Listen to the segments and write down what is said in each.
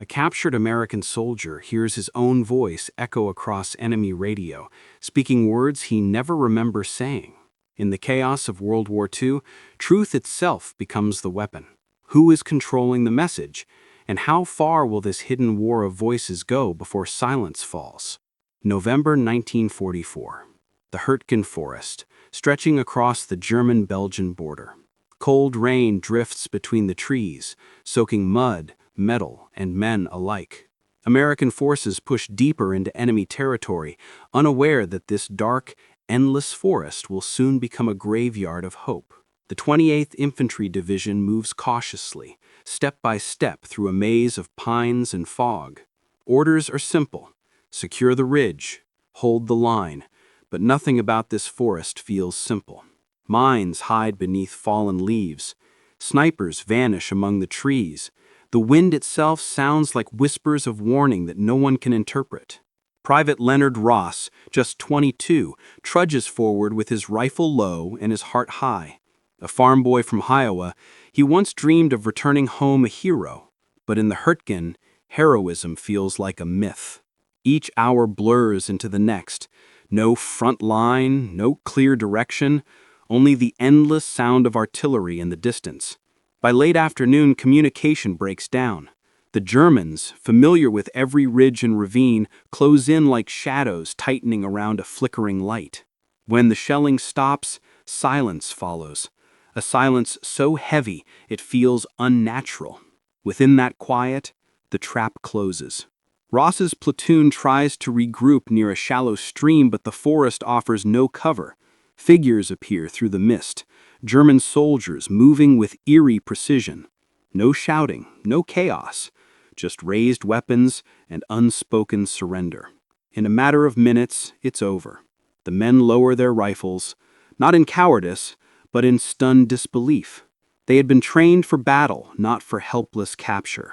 A captured American soldier hears his own voice echo across enemy radio, speaking words he never remembers saying. In the chaos of World War II, truth itself becomes the weapon. Who is controlling the message? And how far will this hidden war of voices go before silence falls? November 1944. The Hurtgen Forest, stretching across the German-Belgian border. Cold rain drifts between the trees, soaking mud, metal, and men alike. American forces push deeper into enemy territory, unaware that this dark, endless forest will soon become a graveyard of hope. The 28th Infantry Division moves cautiously, step by step through a maze of pines and fog. Orders are simple: secure the ridge, hold the line, but nothing about this forest feels simple. Mines hide beneath fallen leaves. Snipers vanish among the trees. The wind itself sounds like whispers of warning that no one can interpret. Private Leonard Ross, just 22, trudges forward with his rifle low and his heart high. A farm boy from Iowa, he once dreamed of returning home a hero. But in the Hurtgen, heroism feels like a myth. Each hour blurs into the next. No front line, no clear direction, only the endless sound of artillery in the distance. By late afternoon, communication breaks down. The Germans, familiar with every ridge and ravine, close in like shadows tightening around a flickering light. When the shelling stops, silence follows. A silence so heavy it feels unnatural. Within that quiet, the trap closes. Ross's platoon tries to regroup near a shallow stream, but the forest offers no cover. Figures appear through the mist, German soldiers moving with eerie precision. No shouting, no chaos, just raised weapons and unspoken surrender. In a matter of minutes, it's over. The men lower their rifles, not in cowardice, but in stunned disbelief. They had been trained for battle, not for helpless capture.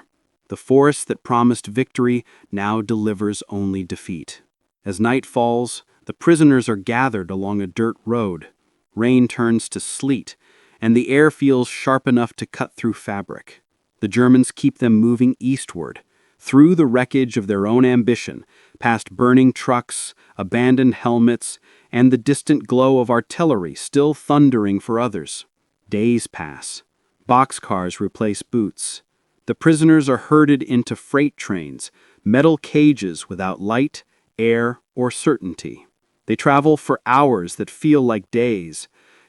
The forest that promised victory now delivers only defeat. As night falls, the prisoners are gathered along a dirt road. Rain turns to sleet, and the air feels sharp enough to cut through fabric. The Germans keep them moving eastward, through the wreckage of their own ambition, past burning trucks, abandoned helmets, and the distant glow of artillery still thundering for others. Days pass. Boxcars replace boots. The prisoners are herded into freight trains, metal cages without light, air, or certainty. They travel for hours that feel like days,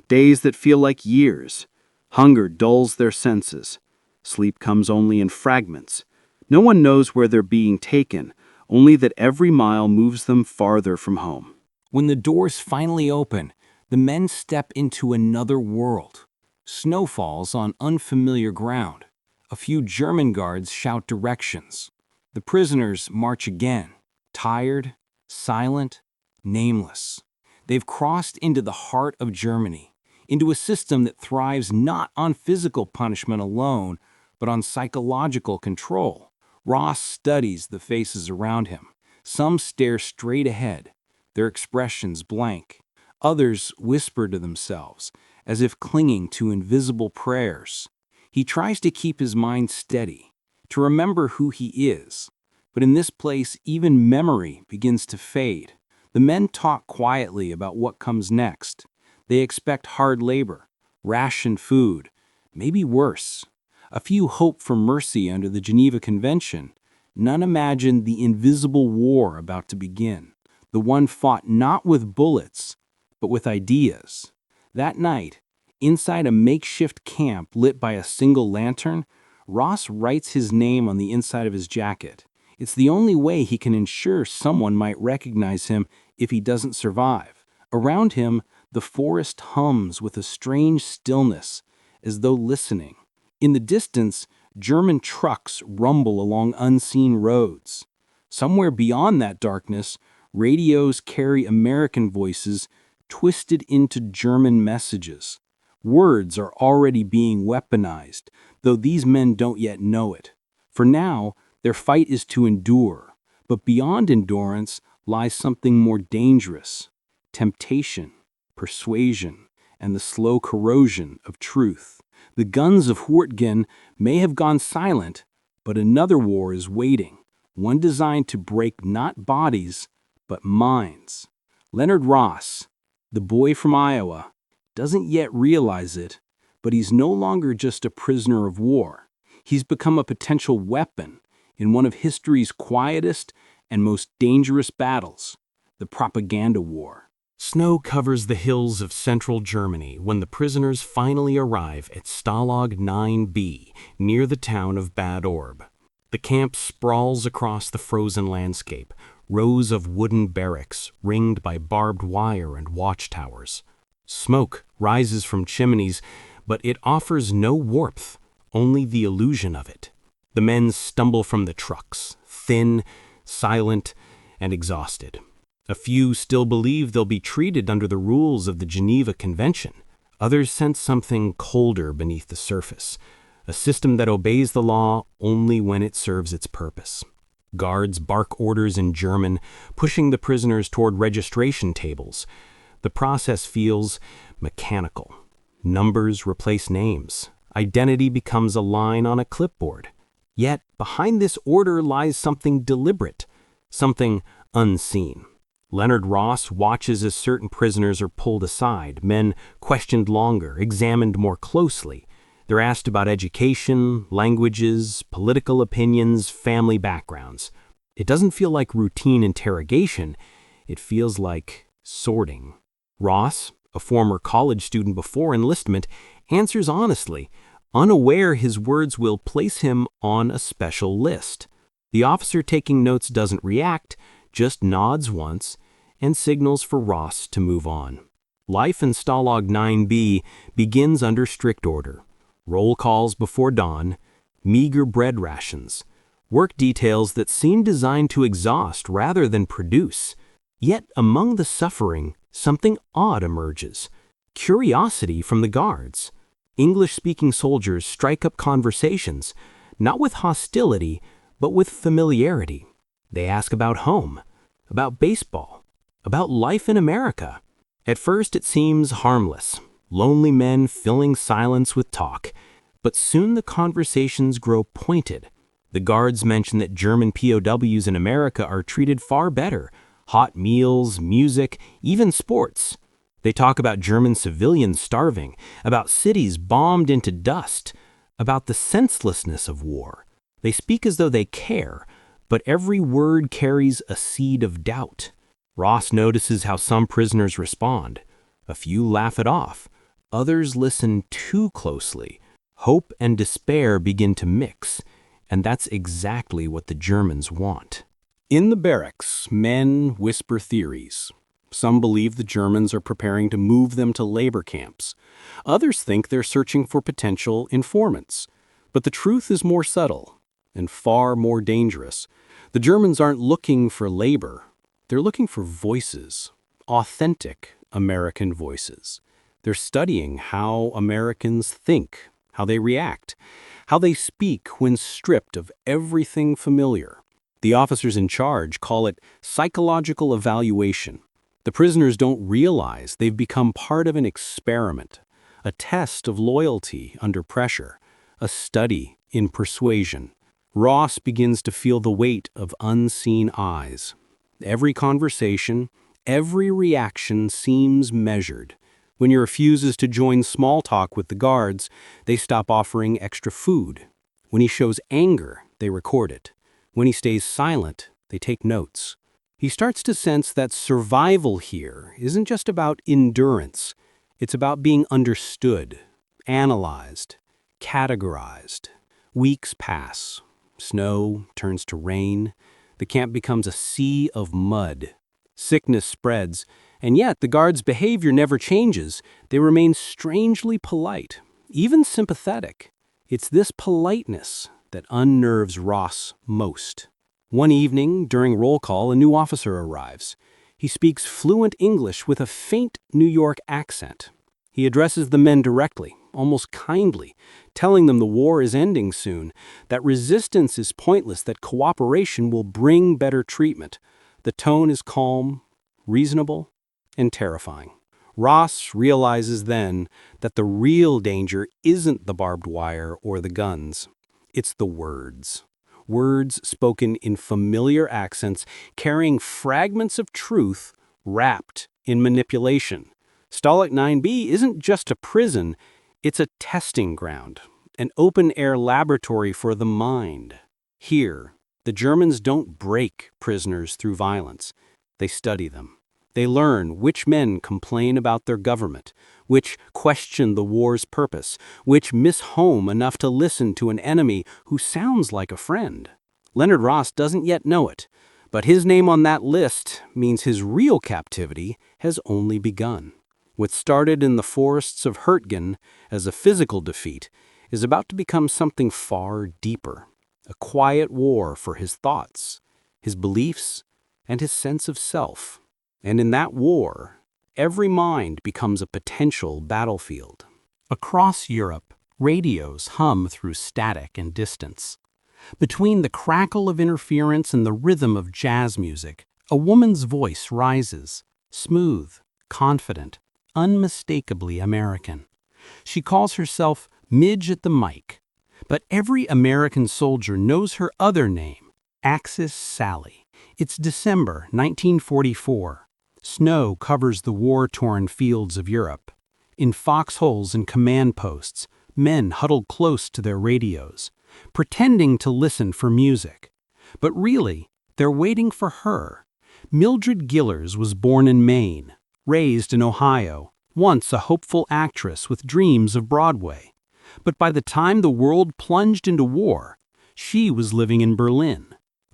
days that feel like years. Hunger dulls their senses. Sleep comes only in fragments. No one knows where they're being taken, only that every mile moves them farther from home. When the doors finally open, the men step into another world. Snow falls on unfamiliar ground. A few German guards shout directions. The prisoners march again, tired, silent, nameless. They've crossed into the heart of Germany, into a system that thrives not on physical punishment alone, but on psychological control. Ross studies the faces around him. Some stare straight ahead, their expressions blank. Others whisper to themselves, as if clinging to invisible prayers. He tries to keep his mind steady, to remember who he is. But in this place, even memory begins to fade. The men talk quietly about what comes next. They expect hard labor, rationed food, maybe worse. A few hope for mercy under the Geneva Convention. None imagine the invisible war about to begin, the one fought not with bullets, but with ideas. That night, inside a makeshift camp lit by a single lantern, Ross writes his name on the inside of his jacket. It's the only way he can ensure someone might recognize him if he doesn't survive. Around him, the forest hums with a strange stillness, as though listening. In the distance, German trucks rumble along unseen roads. Somewhere beyond that darkness, radios carry American voices twisted into German messages. Words are already being weaponized, though these men don't yet know it. For now, their fight is to endure, but beyond endurance lies something more dangerous: temptation, persuasion, and the slow corrosion of truth. The guns of Hurtgen may have gone silent, But another war is waiting, one designed to break not bodies, but minds. Leonard Ross, the boy from Iowa, doesn't yet realize it, but he's no longer just a prisoner of war. He's become a potential weapon in one of history's quietest and most dangerous battles, the propaganda war. Snow covers the hills of central Germany when the prisoners finally arrive at Stalag 9B, near the town of Bad Orb. The camp sprawls across the frozen landscape, rows of wooden barracks ringed by barbed wire and watchtowers. Smoke rises from chimneys, but it offers no warmth, only the illusion of it. The men stumble from the trucks, thin, silent, and exhausted. A few still believe they'll be treated under the rules of the Geneva Convention. Others sense something colder beneath the surface, a system that obeys the law only when it serves its purpose. Guards bark orders in German, pushing the prisoners toward registration tables. The process feels mechanical. Numbers replace names. Identity becomes a line on a clipboard. Yet, behind this order lies something deliberate, something unseen. Leonard Ross watches as certain prisoners are pulled aside, men questioned longer, examined more closely. They're asked about education, languages, political opinions, family backgrounds. It doesn't feel like routine interrogation. It feels like sorting. Ross, a former college student before enlistment, answers honestly, unaware his words will place him on a special list. The officer taking notes doesn't react, just nods once and signals for Ross to move on. Life in Stalag 9B begins under strict order. Roll calls before dawn, meager bread rations, work details that seem designed to exhaust rather than produce. Yet among the suffering, something odd emerges. Curiosity from the guards. English-speaking soldiers strike up conversations, not with hostility, but with familiarity. They ask about home, about baseball, about life in America. At first it seems harmless, lonely men filling silence with talk, but soon the conversations grow pointed. The guards mention that German POWs in America are treated far better. Hot meals, music, even sports. They talk about German civilians starving, about cities bombed into dust, about the senselessness of war. They speak as though they care, but every word carries a seed of doubt. Ross notices how some prisoners respond. A few laugh it off. Others listen too closely. Hope and despair begin to mix, and that's exactly what the Germans want. In the barracks, men whisper theories. Some believe the Germans are preparing to move them to labor camps. Others think they're searching for potential informants. But the truth is more subtle and far more dangerous. The Germans aren't looking for labor. They're looking for voices, authentic American voices. They're studying how Americans think, how they react, how they speak when stripped of everything familiar. The officers in charge call it psychological evaluation. The prisoners don't realize they've become part of an experiment, a test of loyalty under pressure, a study in persuasion. Ross begins to feel the weight of unseen eyes. Every conversation, every reaction seems measured. When he refuses to join small talk with the guards, they stop offering extra food. When he shows anger, they record it. When he stays silent, they take notes. He starts to sense that survival here isn't just about endurance. It's about being understood, analyzed, categorized. Weeks pass. Snow turns to rain. The camp becomes a sea of mud. Sickness spreads, and yet the guards' behavior never changes. They remain strangely polite, even sympathetic. It's this politeness that unnerves Ross most. One evening, during roll call, a new officer arrives. He speaks fluent English with a faint New York accent. He addresses the men directly, almost kindly, telling them the war is ending soon, that resistance is pointless, that cooperation will bring better treatment. The tone is calm, reasonable, and terrifying. Ross realizes then that the real danger isn't the barbed wire or the guns. It's the words. words spoken in familiar accents, carrying fragments of truth wrapped in manipulation. Stalag 9B isn't just a prison, it's a testing ground, an open-air laboratory for the mind. Here, the Germans don't break prisoners through violence. They study them. They learn which men complain about their government, which question the war's purpose, which miss home enough to listen to an enemy who sounds like a friend. Leonard Ross doesn't yet know it, but his name on that list means his real captivity has only begun. What started in the forests of Hurtgen as a physical defeat is about to become something far deeper, a quiet war for his thoughts, his beliefs, and his sense of self. And in that war, every mind becomes a potential battlefield. Across Europe, radios hum through static and distance. Between the crackle of interference and the rhythm of jazz music, a woman's voice rises, smooth, confident, unmistakably American. She calls herself Midge at the mic, but every American soldier knows her other name, Axis Sally. It's December 1944. Snow covers the war-torn fields of Europe. In foxholes and command posts, men huddled close to their radios, pretending to listen for music. But really, they're waiting for her. Mildred Gillers was born in Maine, raised in Ohio, once a hopeful actress with dreams of Broadway. But by the time the world plunged into war, she was living in Berlin,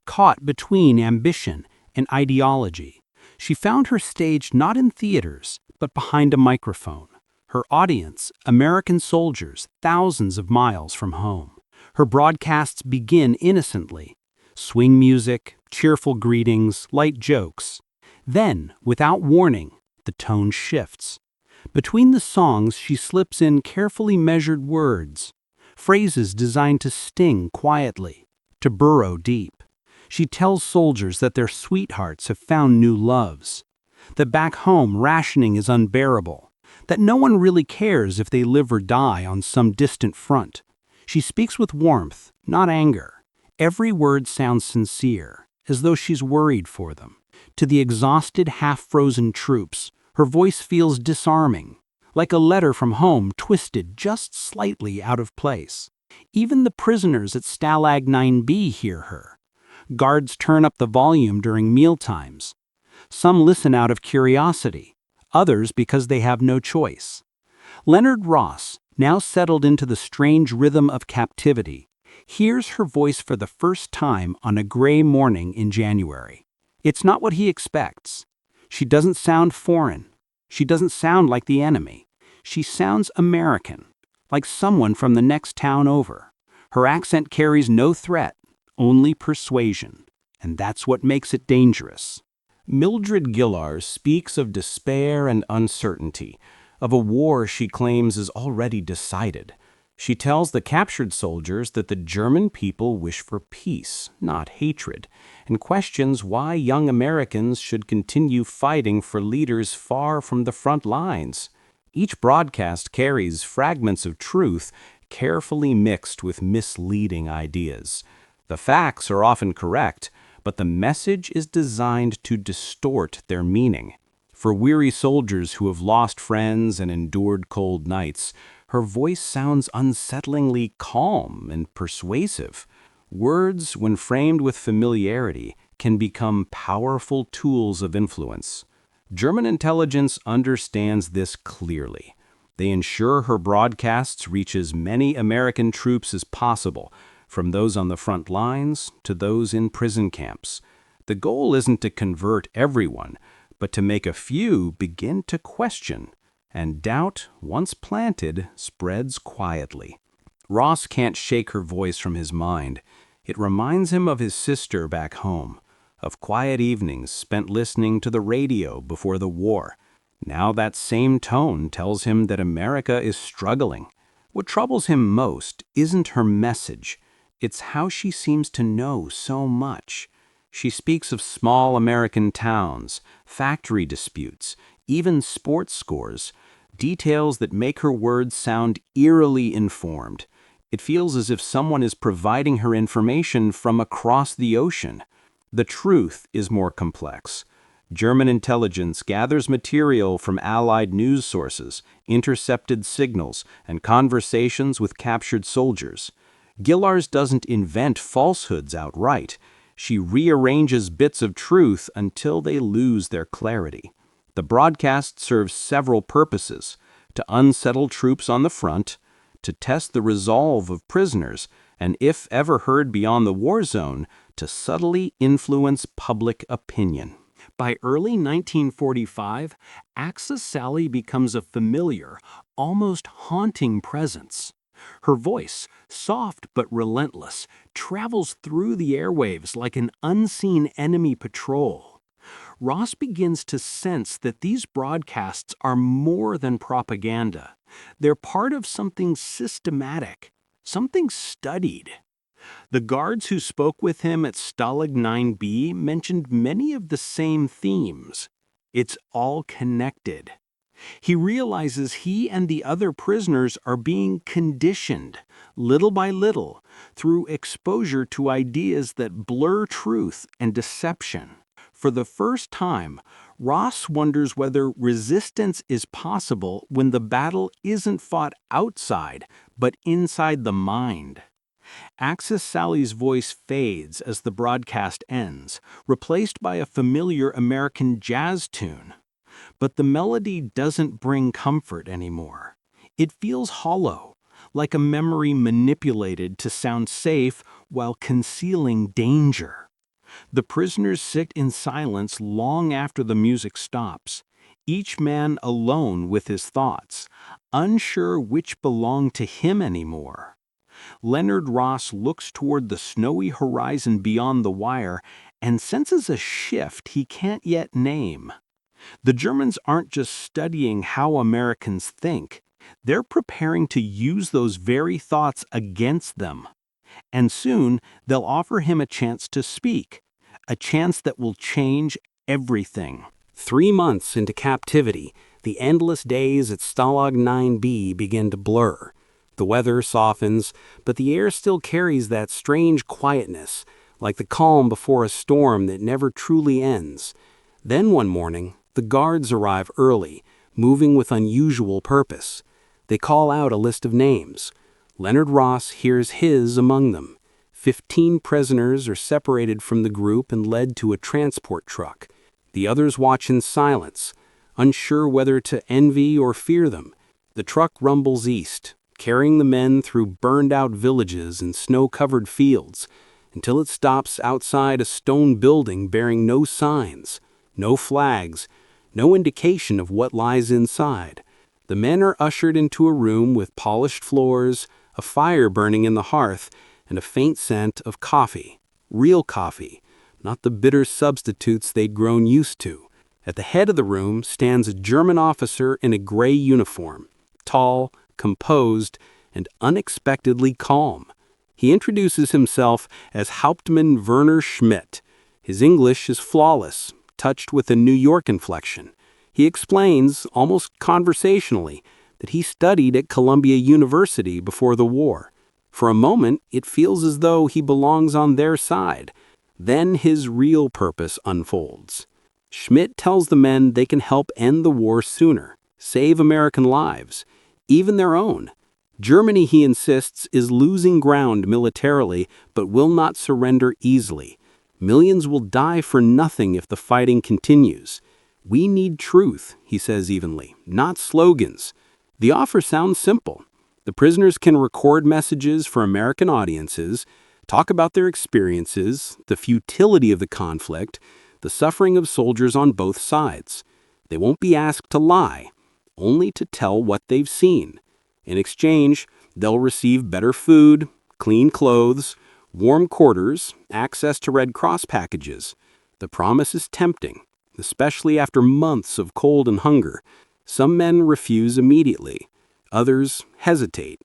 caught between ambition and ideology. She found her stage not in theaters, but behind a microphone. Her audience, American soldiers thousands of miles from home. Her broadcasts begin innocently. Swing music, cheerful greetings, light jokes. Then, without warning, the tone shifts. Between the songs, she slips in carefully measured words, phrases designed to sting quietly, to burrow deep. She tells soldiers that their sweethearts have found new loves, that back home rationing is unbearable, that no one really cares if they live or die on some distant front. She speaks with warmth, not anger. Every word sounds sincere, as though she's worried for them. To the exhausted, half-frozen troops, her voice feels disarming, like a letter from home twisted just slightly out of place. Even the prisoners at Stalag 9B hear her. Guards turn up the volume during mealtimes. Some listen out of curiosity, others because they have no choice. Leonard Ross, now settled into the strange rhythm of captivity, hears her voice for the first time on a gray morning in January. It's not what he expects. She doesn't sound foreign. She doesn't sound like the enemy. She sounds American, like someone from the next town over. Her accent carries no threat, only persuasion, and that's what makes it dangerous. Mildred Gillars speaks of despair and uncertainty, of a war she claims is already decided. She tells the captured soldiers that the German people wish for peace, not hatred, and questions why young Americans should continue fighting for leaders far from the front lines. Each broadcast carries fragments of truth carefully mixed with misleading ideas. The facts are often correct, but the message is designed to distort their meaning. For weary soldiers who have lost friends and endured cold nights, her voice sounds unsettlingly calm and persuasive. Words, when framed with familiarity, can become powerful tools of influence. German intelligence understands this clearly. They ensure her broadcasts reach as many American troops as possible, from those on the front lines to those in prison camps. The goal isn't to convert everyone, but to make a few begin to question, and doubt, once planted, spreads quietly. Ross can't shake her voice from his mind. It reminds him of his sister back home, of quiet evenings spent listening to the radio before the war. Now that same tone tells him that America is struggling. What troubles him most isn't her message. It's how she seems to know so much. She speaks of small American towns, factory disputes, even sports scores, details that make her words sound eerily informed. It feels as if someone is providing her information from across the ocean. The truth is more complex. German intelligence gathers material from Allied news sources, intercepted signals, and conversations with captured soldiers. Gillars doesn't invent falsehoods outright. She rearranges bits of truth until they lose their clarity. The broadcast serves several purposes: to unsettle troops on the front, to test the resolve of prisoners, and if ever heard beyond the war zone, to subtly influence public opinion. By early 1945, Axis Sally becomes a familiar, almost haunting presence. Her voice, soft but relentless, travels through the airwaves like an unseen enemy patrol. Ross begins to sense that these broadcasts are more than propaganda. They're part of something systematic, something studied. The guards who spoke with him at Stalag 9B mentioned many of the same themes. It's all connected. He realizes he and the other prisoners are being conditioned, little by little, through exposure to ideas that blur truth and deception. For the first time, Ross wonders whether resistance is possible when the battle isn't fought outside, but inside the mind. Axis Sally's voice fades as the broadcast ends, replaced by a familiar American jazz tune. But the melody doesn't bring comfort anymore. It feels hollow, like a memory manipulated to sound safe while concealing danger. The prisoners sit in silence long after the music stops, each man alone with his thoughts, unsure which belong to him anymore. Leonard Ross looks toward the snowy horizon beyond the wire and senses a shift he can't yet name. The Germans aren't just studying how Americans think, they're preparing to use those very thoughts against them. And soon, they'll offer him a chance to speak, a chance that will change everything. 3 months into captivity, the endless days at Stalag 9B begin to blur. The weather softens, but the air still carries that strange quietness, like the calm before a storm that never truly ends. Then one morning, the guards arrive early, moving with unusual purpose. They call out a list of names. Leonard Ross hears his among them. 15 prisoners are separated from the group and led to a transport truck. The others watch in silence, unsure whether to envy or fear them. The truck rumbles east, carrying the men through burned-out villages and snow-covered fields, until it stops outside a stone building bearing no signs, no flags, no indication of what lies inside. The men are ushered into a room with polished floors, a fire burning in the hearth, and a faint scent of coffee. Real coffee, not the bitter substitutes they'd grown used to. At the head of the room stands a German officer in a gray uniform, tall, composed, and unexpectedly calm. He introduces himself as Hauptmann Werner Schmidt. His English is flawless, touched with a New York inflection. He explains, almost conversationally, that he studied at Columbia University before the war. For a moment, it feels as though he belongs on their side. Then his real purpose unfolds. Schmidt tells the men they can help end the war sooner, save American lives, even their own. Germany, he insists, is losing ground militarily, but will not surrender easily. Millions will die for nothing if the fighting continues. We need truth, he says evenly, not slogans. The offer sounds simple. The prisoners can record messages for American audiences, talk about their experiences, the futility of the conflict, the suffering of soldiers on both sides. They won't be asked to lie, only to tell what they've seen. In exchange, they'll receive better food, clean clothes, warm quarters, access to Red Cross packages. The promise is tempting, especially after months of cold and hunger. Some men refuse immediately. Others hesitate.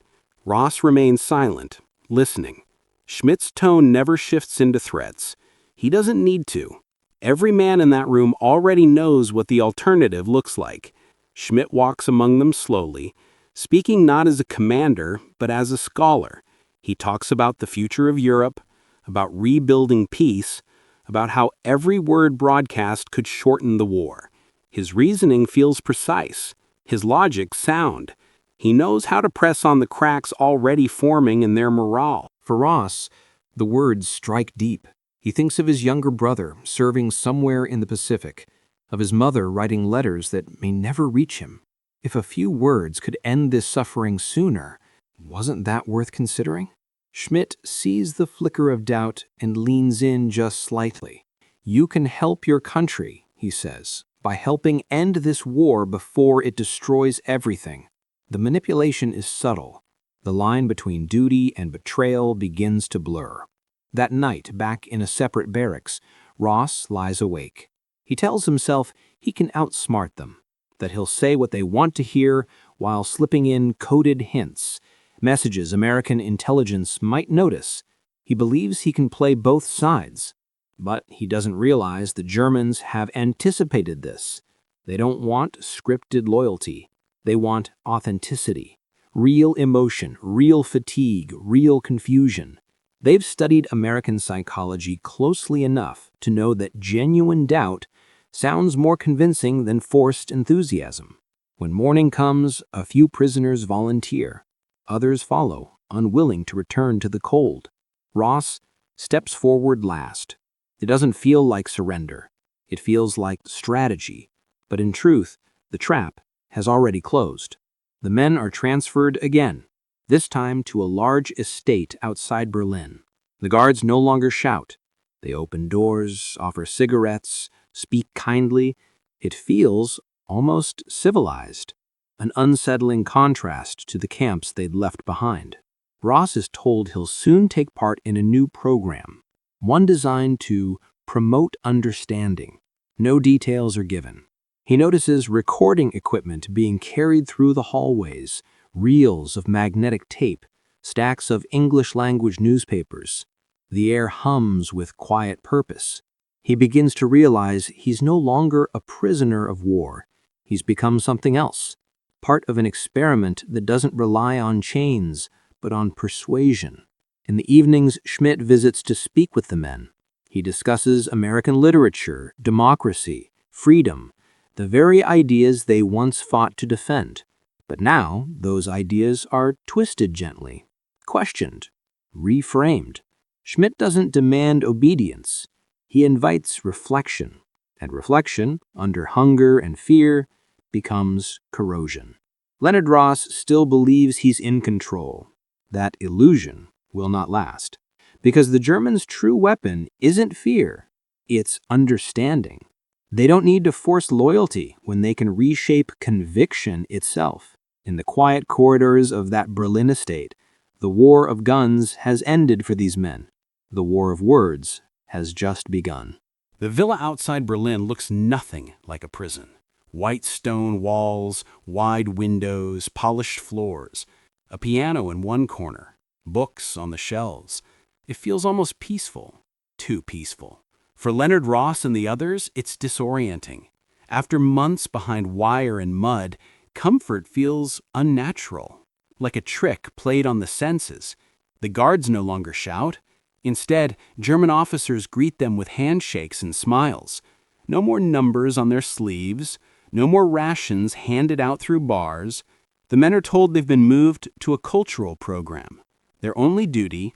Ross remains silent, listening. Schmidt's tone never shifts into threats. He doesn't need to. Every man in that room already knows what the alternative looks like. Schmidt walks among them slowly, speaking not as a commander, but as a scholar. He talks about the future of Europe, about rebuilding peace, about how every word broadcast could shorten the war. His reasoning feels precise, his logic sound. He knows how to press on the cracks already forming in their morale. For Ross, the words strike deep. He thinks of his younger brother serving somewhere in the Pacific, of his mother writing letters that may never reach him. If a few words could end this suffering sooner, wasn't that worth considering? Schmidt sees the flicker of doubt and leans in just slightly. You can help your country, he says, by helping end this war before it destroys everything. The manipulation is subtle. The line between duty and betrayal begins to blur. That night, back in a separate barracks, Ross lies awake. He tells himself he can outsmart them, that he'll say what they want to hear while slipping in coded hints, messages American intelligence might notice. He believes he can play both sides, but he doesn't realize the Germans have anticipated this. They don't want scripted loyalty. They want authenticity, real emotion, real fatigue, real confusion. They've studied American psychology closely enough to know that genuine doubt sounds more convincing than forced enthusiasm. When morning comes, a few prisoners volunteer. Others follow, unwilling to return to the cold. Ross steps forward last. It doesn't feel like surrender. It feels like strategy. But in truth, the trap has already closed. The men are transferred again, this time to a large estate outside Berlin. The guards no longer shout. They open doors, offer cigarettes, speak kindly. It feels almost civilized, an unsettling contrast to the camps they'd left behind. Ross is told he'll soon take part in a new program, one designed to promote understanding. No details are given. He notices recording equipment being carried through the hallways, reels of magnetic tape, stacks of English-language newspapers. The air hums with quiet purpose. He begins to realize he's no longer a prisoner of war. He's become something else, part of an experiment that doesn't rely on chains, but on persuasion. In the evenings, Schmidt visits to speak with the men. He discusses American literature, democracy, freedom, the very ideas they once fought to defend. But now, those ideas are twisted gently, questioned, reframed. Schmidt doesn't demand obedience. He invites reflection, and reflection, under hunger and fear, becomes corrosion. Leonard Ross still believes he's in control. That illusion will not last, because the Germans' true weapon isn't fear, it's understanding. They don't need to force loyalty when they can reshape conviction itself. In the quiet corridors of that Berlin estate, the war of guns has ended for these men. The war of words has just begun. The villa outside Berlin looks nothing like a prison. White stone walls, wide windows, polished floors, a piano in one corner, books on the shelves. It feels almost peaceful, too peaceful. For Leonard Ross and the others, it's disorienting. After months behind wire and mud, comfort feels unnatural, like a trick played on the senses. The guards no longer shout. Instead, German officers greet them with handshakes and smiles. No more numbers on their sleeves, no more rations handed out through bars. The men are told they've been moved to a cultural program. Their only duty,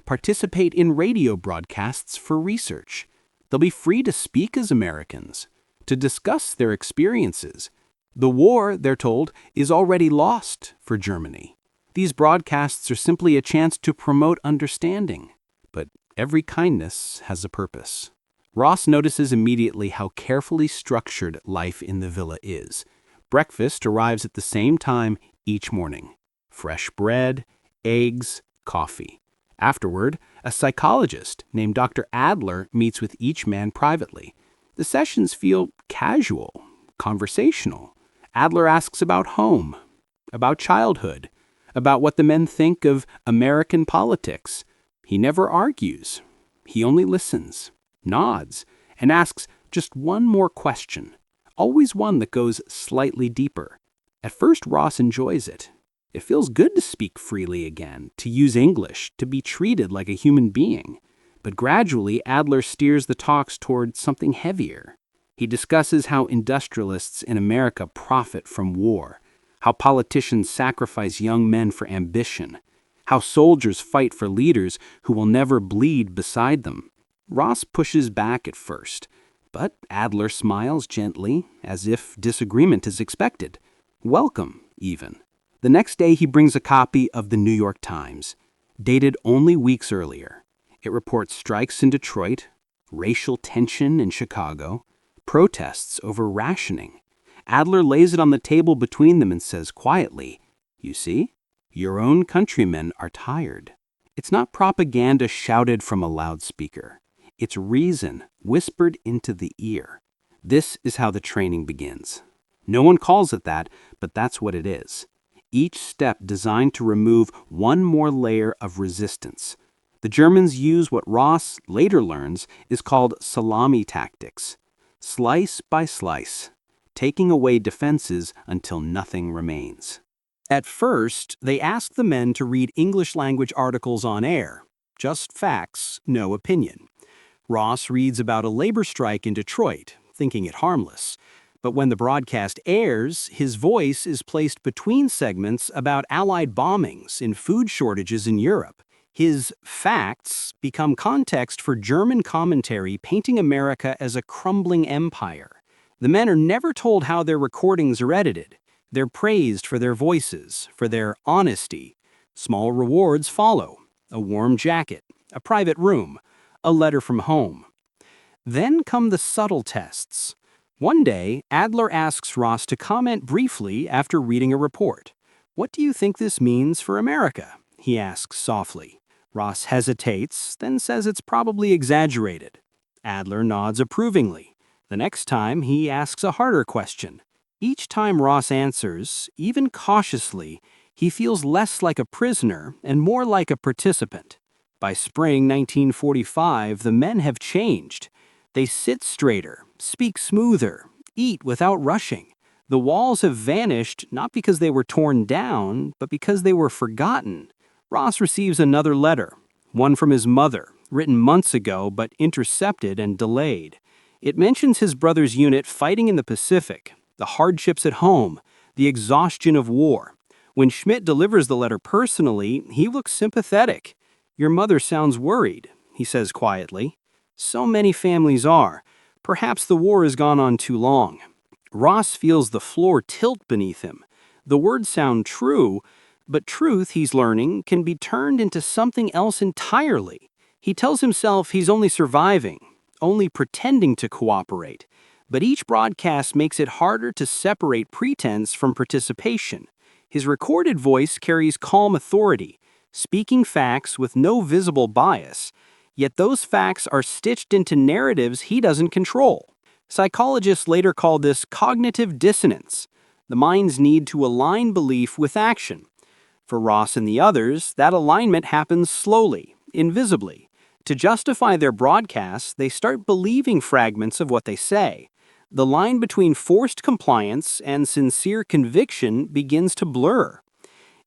participate in radio broadcasts for research. They'll be free to speak as Americans, to discuss their experiences. The war, they're told, is already lost for Germany. These broadcasts are simply a chance to promote understanding. But every kindness has a purpose. Ross notices immediately how carefully structured life in the villa is. Breakfast arrives at the same time each morning. Fresh bread, eggs, coffee. Afterward, a psychologist named Dr. Adler meets with each man privately. The sessions feel casual, conversational. Adler asks about home, about childhood, about what the men think of American politics. He never argues. He only listens, nods, and asks just one more question, always one that goes slightly deeper. At first, Ross enjoys it. It feels good to speak freely again, to use English, to be treated like a human being. But gradually, Adler steers the talks toward something heavier. He discusses how industrialists in America profit from war, how politicians sacrifice young men for ambition, how soldiers fight for leaders who will never bleed beside them. Ross pushes back at first, but Adler smiles gently, as if disagreement is expected. Welcome, even. The next day he brings a copy of the New York Times, dated only weeks earlier. It reports strikes in Detroit, racial tension in Chicago, protests over rationing. Adler lays it on the table between them and says quietly, "You see, your own countrymen are tired." It's not propaganda shouted from a loudspeaker. It's reason whispered into the ear. This is how the training begins. No one calls it that, but that's what it is. Each step designed to remove one more layer of resistance. The Germans use what Ross later learns is called salami tactics. Slice by slice, taking away defenses until nothing remains. At first, they ask the men to read English-language articles on air. Just facts, no opinion. Ross reads about a labor strike in Detroit, thinking it harmless. But when the broadcast airs, his voice is placed between segments about Allied bombings and food shortages in Europe. His facts become context for German commentary painting America as a crumbling empire. The men are never told how their recordings are edited. They're praised for their voices, for their honesty. Small rewards follow: a warm jacket, a private room, a letter from home. Then come the subtle tests. One day, Adler asks Ross to comment briefly after reading a report. "What do you think this means for America?" he asks softly. Ross hesitates, then says it's probably exaggerated. Adler nods approvingly. The next time, he asks a harder question. Each time Ross answers, even cautiously, he feels less like a prisoner and more like a participant. By spring 1945, the men have changed. They sit straighter, speak smoother, eat without rushing. The walls have vanished not because they were torn down, but because they were forgotten. Ross receives another letter, one from his mother, written months ago but intercepted and delayed. It mentions his brother's unit fighting in the Pacific, the hardships at home, the exhaustion of war. When Schmidt delivers the letter personally, he looks sympathetic. "Your mother sounds worried," he says quietly. So many families are. Perhaps the war has gone on too long. Ross feels the floor tilt beneath him. The words sound true, but truth, he's learning, can be turned into something else entirely. He tells himself he's only surviving, only pretending to cooperate. But each broadcast makes it harder to separate pretense from participation. His recorded voice carries calm authority, speaking facts with no visible bias. Yet those facts are stitched into narratives he doesn't control. Psychologists later call this cognitive dissonance, the mind's need to align belief with action. For Ross and the others, that alignment happens slowly, invisibly. To justify their broadcasts, they start believing fragments of what they say. The line between forced compliance and sincere conviction begins to blur.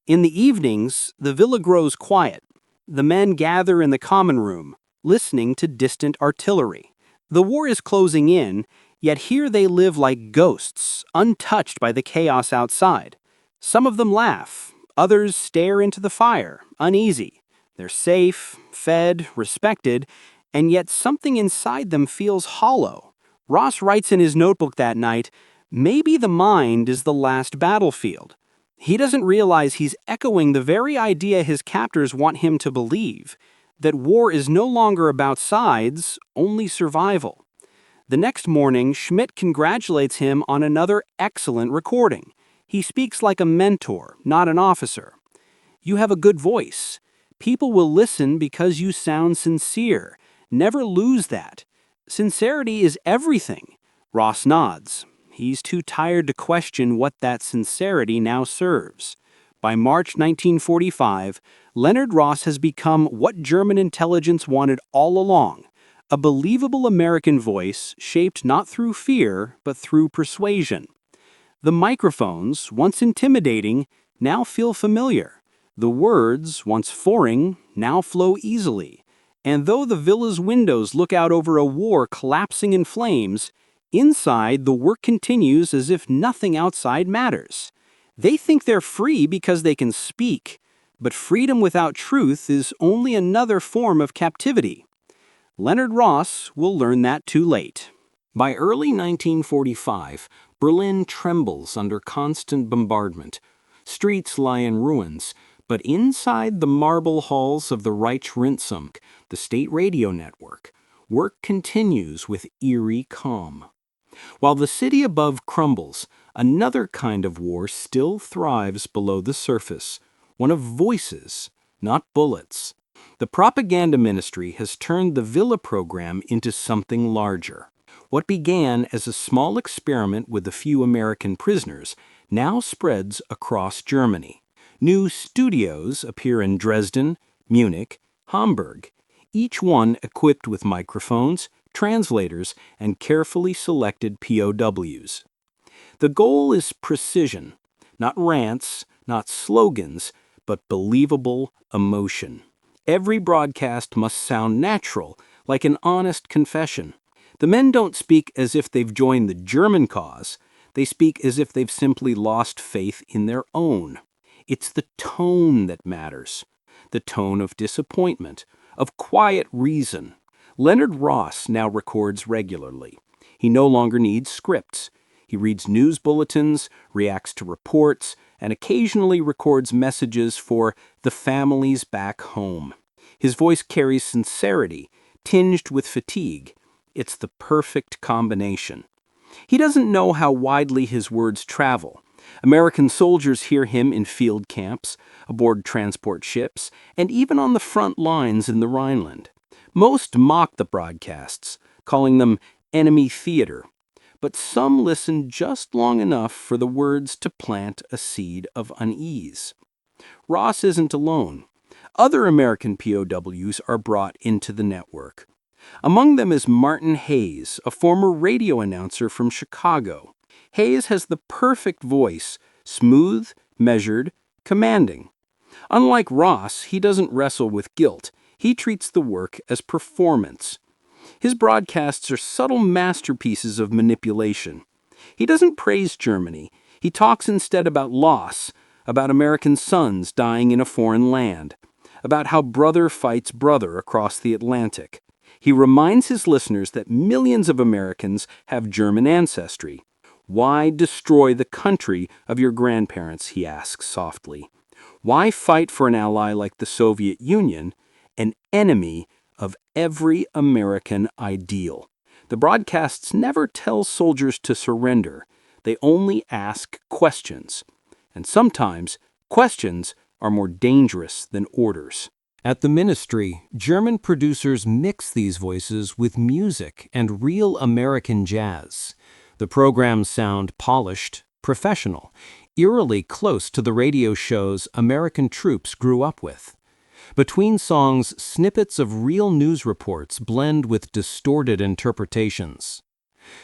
In the evenings, the villa grows quiet. The men gather in the common room, listening to distant artillery. The war is closing in, yet here they live like ghosts, untouched by the chaos outside. Some of them laugh, others stare into the fire, uneasy. They're safe, fed, respected, and yet something inside them feels hollow. Ross writes in his notebook that night, "Maybe the mind is the last battlefield." He doesn't realize he's echoing the very idea his captors want him to believe, that war is no longer about sides, only survival. The next morning, Schmidt congratulates him on another excellent recording. He speaks like a mentor, not an officer. "You have a good voice. People will listen because you sound sincere. Never lose that. Sincerity is everything." Ross nods. He's too tired to question what that sincerity now serves. By March 1945, Leonard Ross has become what German intelligence wanted all along: a believable American voice shaped not through fear, but through persuasion. The microphones, once intimidating, now feel familiar. The words, once foreign, now flow easily. And though the villa's windows look out over a war collapsing in flames, inside the work continues as if nothing outside matters. They think they're free because they can speak, but freedom without truth is only another form of captivity. Leonard Ross will learn that too late. By early 1945, Berlin trembles under constant bombardment. Streets lie in ruins, but inside the marble halls of the Reich-Rintzum, the state radio network, work continues with eerie calm. While the city above crumbles, another kind of war still thrives below the surface, one of voices, not bullets. The propaganda ministry has turned the Villa program into something larger. What began as a small experiment with a few American prisoners now spreads across Germany. New studios appear in Dresden, Munich, Hamburg, each one equipped with microphones, translators, and carefully selected POWs. The goal is precision, not rants, not slogans, but believable emotion. Every broadcast must sound natural, like an honest confession. The men don't speak as if they've joined the German cause. They speak as if they've simply lost faith in their own. It's the tone that matters, the tone of disappointment, of quiet reason. Leonard Ross now records regularly. He no longer needs scripts. He reads news bulletins, reacts to reports, and occasionally records messages for the families back home. His voice carries sincerity, tinged with fatigue. It's the perfect combination. He doesn't know how widely his words travel. American soldiers hear him in field camps, aboard transport ships, and even on the front lines in the Rhineland. Most mock the broadcasts, calling them enemy theater, but some listen just long enough for the words to plant a seed of unease. Ross isn't alone. Other American POWs are brought into the network. Among them is Martin Hayes, a former radio announcer from Chicago. Hayes has the perfect voice, smooth, measured, commanding. Unlike Ross, he doesn't wrestle with guilt. He treats the work as performance. His broadcasts are subtle masterpieces of manipulation. He doesn't praise Germany. He talks instead about loss, about American sons dying in a foreign land, about how brother fights brother across the Atlantic. He reminds his listeners that millions of Americans have German ancestry. Why destroy the country of your grandparents, he asks softly. Why fight for an ally like the Soviet Union, an enemy of every American ideal? The broadcasts never tell soldiers to surrender. They only ask questions. And sometimes, questions are more dangerous than orders. At the ministry, German producers mix these voices with music and real American jazz. The programs sound polished, professional, eerily close to the radio shows American troops grew up with. Between songs, snippets of real news reports blend with distorted interpretations.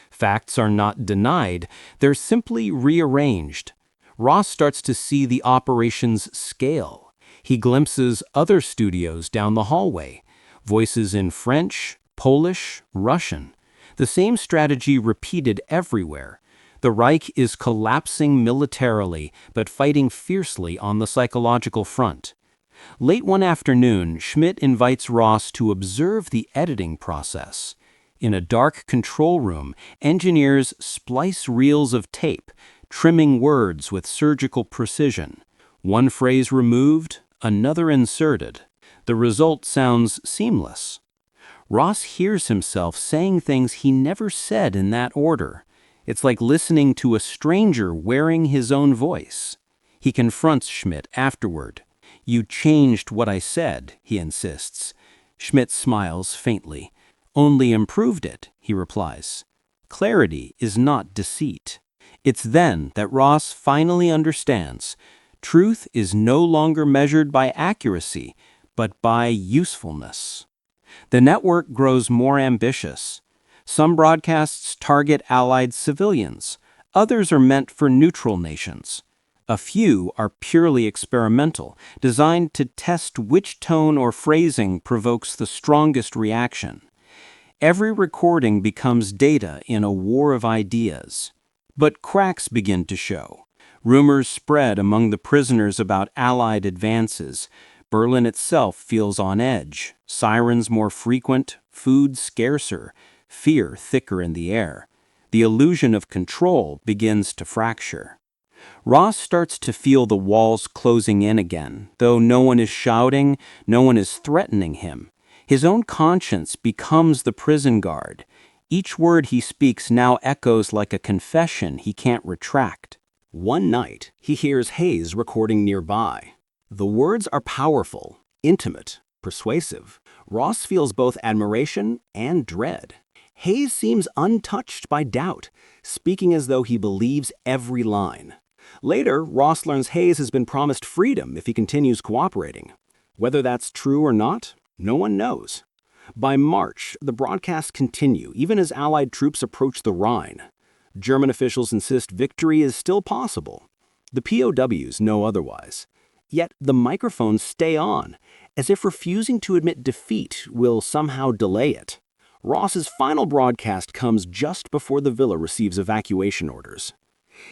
Facts are not denied, they're simply rearranged. Ross starts to see the operation's scale. He glimpses other studios down the hallway, voices in French, Polish, Russian. The same strategy repeated everywhere. The Reich is collapsing militarily, but fighting fiercely on the psychological front. Late one afternoon, Schmidt invites Ross to observe the editing process. In a dark control room, engineers splice reels of tape, trimming words with surgical precision. One phrase removed, another inserted. The result sounds seamless. Ross hears himself saying things he never said in that order. It's like listening to a stranger wearing his own voice. He confronts Schmidt afterward. "You changed what I said," he insists. Schmidt smiles faintly. "Only improved it," he replies. Clarity is not deceit. It's then that Ross finally understands. Truth is no longer measured by accuracy, but by usefulness. The network grows more ambitious. Some broadcasts target allied civilians. Others are meant for neutral nations. A few are purely experimental, designed to test which tone or phrasing provokes the strongest reaction. Every recording becomes data in a war of ideas. But cracks begin to show. Rumors spread among the prisoners about Allied advances. Berlin itself feels on edge, sirens more frequent, food scarcer, fear thicker in the air. The illusion of control begins to fracture. Ross starts to feel the walls closing in again, though no one is shouting, no one is threatening him. His own conscience becomes the prison guard. Each word he speaks now echoes like a confession he can't retract. One night, he hears Hayes recording nearby. The words are powerful, intimate, persuasive. Ross feels both admiration and dread. Hayes seems untouched by doubt, speaking as though he believes every line. Later, Ross learns Hayes has been promised freedom if he continues cooperating. Whether that's true or not, no one knows. By March, the broadcasts continue, even as Allied troops approach the Rhine. German officials insist victory is still possible. The POWs know otherwise. Yet the microphones stay on, as if refusing to admit defeat will somehow delay it. Ross's final broadcast comes just before the villa receives evacuation orders.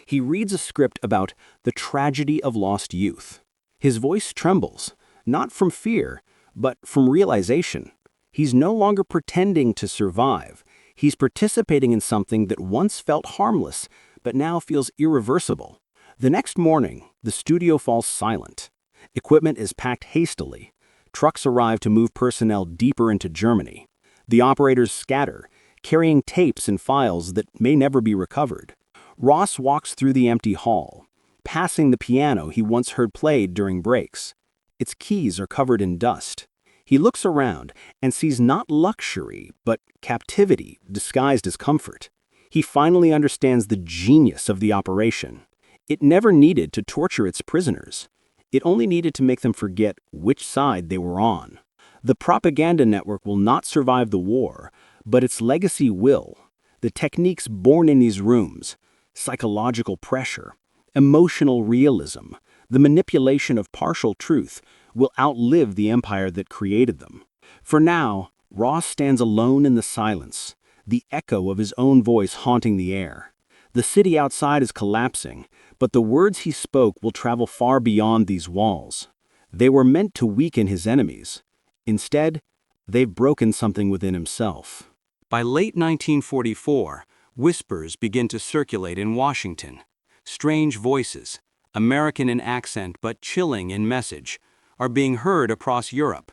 He reads a script about the tragedy of lost youth. His voice trembles, not from fear, but from realization. He's no longer pretending to survive. He's participating in something that once felt harmless, but now feels irreversible. The next morning, the studio falls silent. Equipment is packed hastily. Trucks arrive to move personnel deeper into Germany. The operators scatter, carrying tapes and files that may never be recovered. Ross walks through the empty hall, passing the piano he once heard played during breaks. Its keys are covered in dust. He looks around and sees not luxury, but captivity disguised as comfort. He finally understands the genius of the operation. It never needed to torture its prisoners. It only needed to make them forget which side they were on. The propaganda network will not survive the war, but its legacy will. The techniques born in these rooms, psychological pressure, emotional realism, the manipulation of partial truth, will outlive the empire that created them. For now, Ross stands alone in the silence, the echo of his own voice haunting the air. The city outside is collapsing, but the words he spoke will travel far beyond these walls. They were meant to weaken his enemies. Instead, they've broken something within himself. By late 1944, whispers begin to circulate in Washington. Strange voices, American in accent but chilling in message, are being heard across Europe.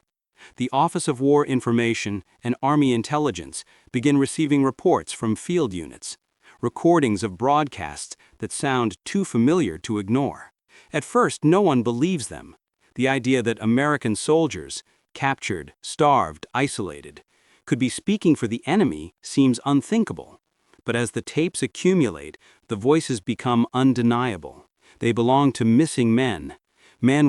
The Office of War Information and Army Intelligence begin receiving reports from field units, recordings of broadcasts that sound too familiar to ignore. At first, no one believes them. The idea that American soldiers, captured, starved, isolated, could be speaking for the enemy seems unthinkable. But as the tapes accumulate, the voices become undeniable. They belong to missing men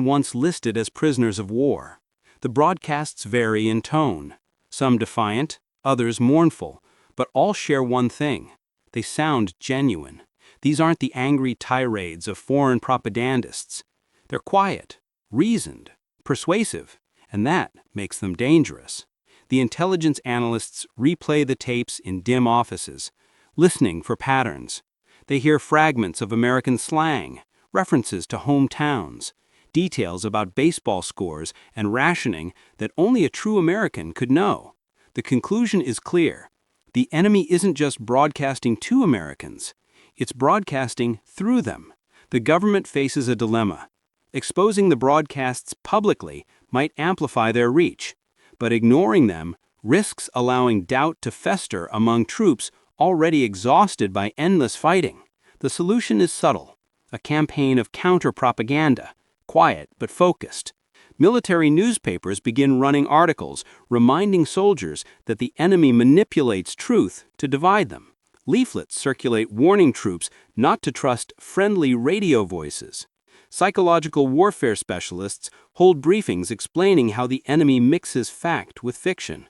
once listed as prisoners of war. The broadcasts vary in tone, some defiant, others mournful, but all share one thing: they sound genuine. These aren't the angry tirades of foreign propagandists. They're quiet, reasoned, persuasive, and that makes them dangerous. The intelligence analysts replay the tapes in dim offices, listening for patterns. They hear fragments of American slang, references to hometowns, details about baseball scores and rationing that only a true American could know. The conclusion is clear. The enemy isn't just broadcasting to Americans, it's broadcasting through them. The government faces a dilemma. Exposing the broadcasts publicly might amplify their reach, but ignoring them risks allowing doubt to fester among troops already exhausted by endless fighting. The solution is subtle: a campaign of counter-propaganda, quiet but focused. Military newspapers begin running articles reminding soldiers that the enemy manipulates truth to divide them. Leaflets circulate warning troops not to trust friendly radio voices. Psychological warfare specialists hold briefings explaining how the enemy mixes fact with fiction,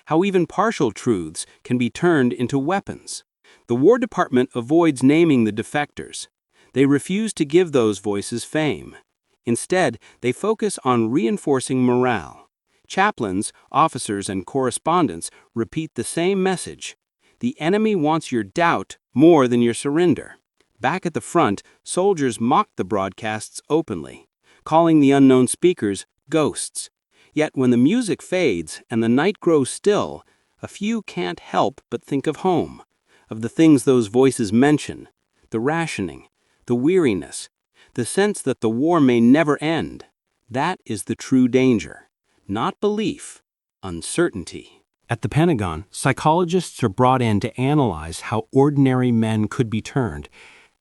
how even partial truths can be turned into weapons. The War Department avoids naming the defectors. They refuse to give those voices fame. Instead, they focus on reinforcing morale. Chaplains, officers, and correspondents repeat the same message. The enemy wants your doubt more than your surrender. Back at the front, soldiers mock the broadcasts openly, calling the unknown speakers ghosts. Yet when the music fades and the night grows still, a few can't help but think of home, of the things those voices mention, the rationing, the weariness, the sense that the war may never end. That is the true danger. Not belief, uncertainty. At the Pentagon, psychologists are brought in to analyze how ordinary men could be turned.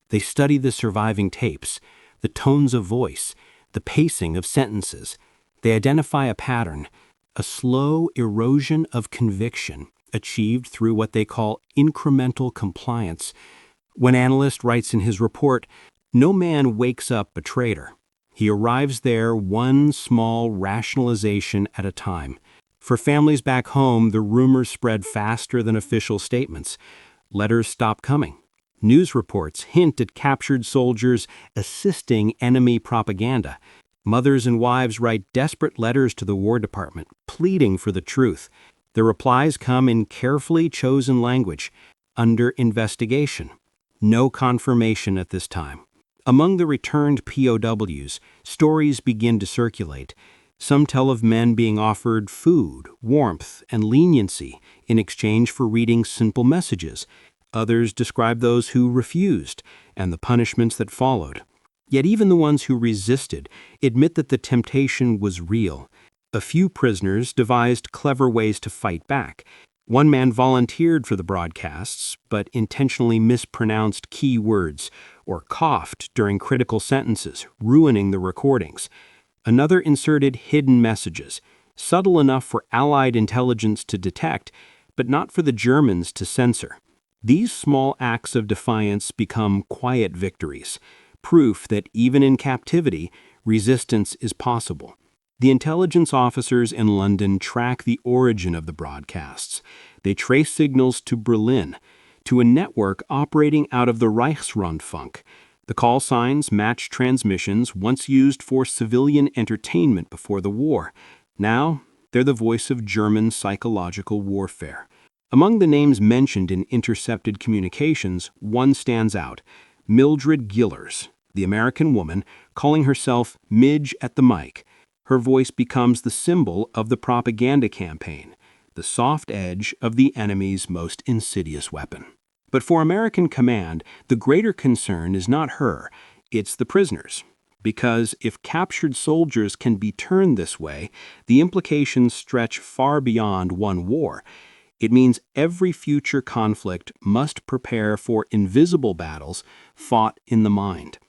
They study the surviving tapes, the tones of voice, the pacing of sentences. They identify a pattern, a slow erosion of conviction achieved through what they call incremental compliance. One analyst writes in his report, "No man wakes up a traitor. He arrives there one small rationalization at a time." For families back home, the rumors spread faster than official statements. Letters stop coming. News reports hint at captured soldiers assisting enemy propaganda. Mothers and wives write desperate letters to the War Department, pleading for the truth. The replies come in carefully chosen language, under investigation. No confirmation at this time. Among the returned POWs, stories begin to circulate. Some tell of men being offered food, warmth, and leniency in exchange for reading simple messages. Others describe those who refused and the punishments that followed. Yet even the ones who resisted admit that the temptation was real. A few prisoners devised clever ways to fight back. One man volunteered for the broadcasts, but intentionally mispronounced key words or coughed during critical sentences, ruining the recordings. Another inserted hidden messages, subtle enough for Allied intelligence to detect, but not for the Germans to censor. These small acts of defiance become quiet victories, proof that even in captivity, resistance is possible. The intelligence officers in London track the origin of the broadcasts. They trace signals to Berlin, to a network operating out of the Reichsrundfunk. The call signs match transmissions once used for civilian entertainment before the war. Now, they're the voice of German psychological warfare. Among the names mentioned in intercepted communications, one stands out: Mildred Gillers, the American woman calling herself Midge at the mic. Her voice becomes the symbol of the propaganda campaign, the soft edge of the enemy's most insidious weapon. But for American command, the greater concern is not her, it's the prisoners. Because if captured soldiers can be turned this way, the implications stretch far beyond one war. It means every future conflict must prepare for invisible battles fought in the mind.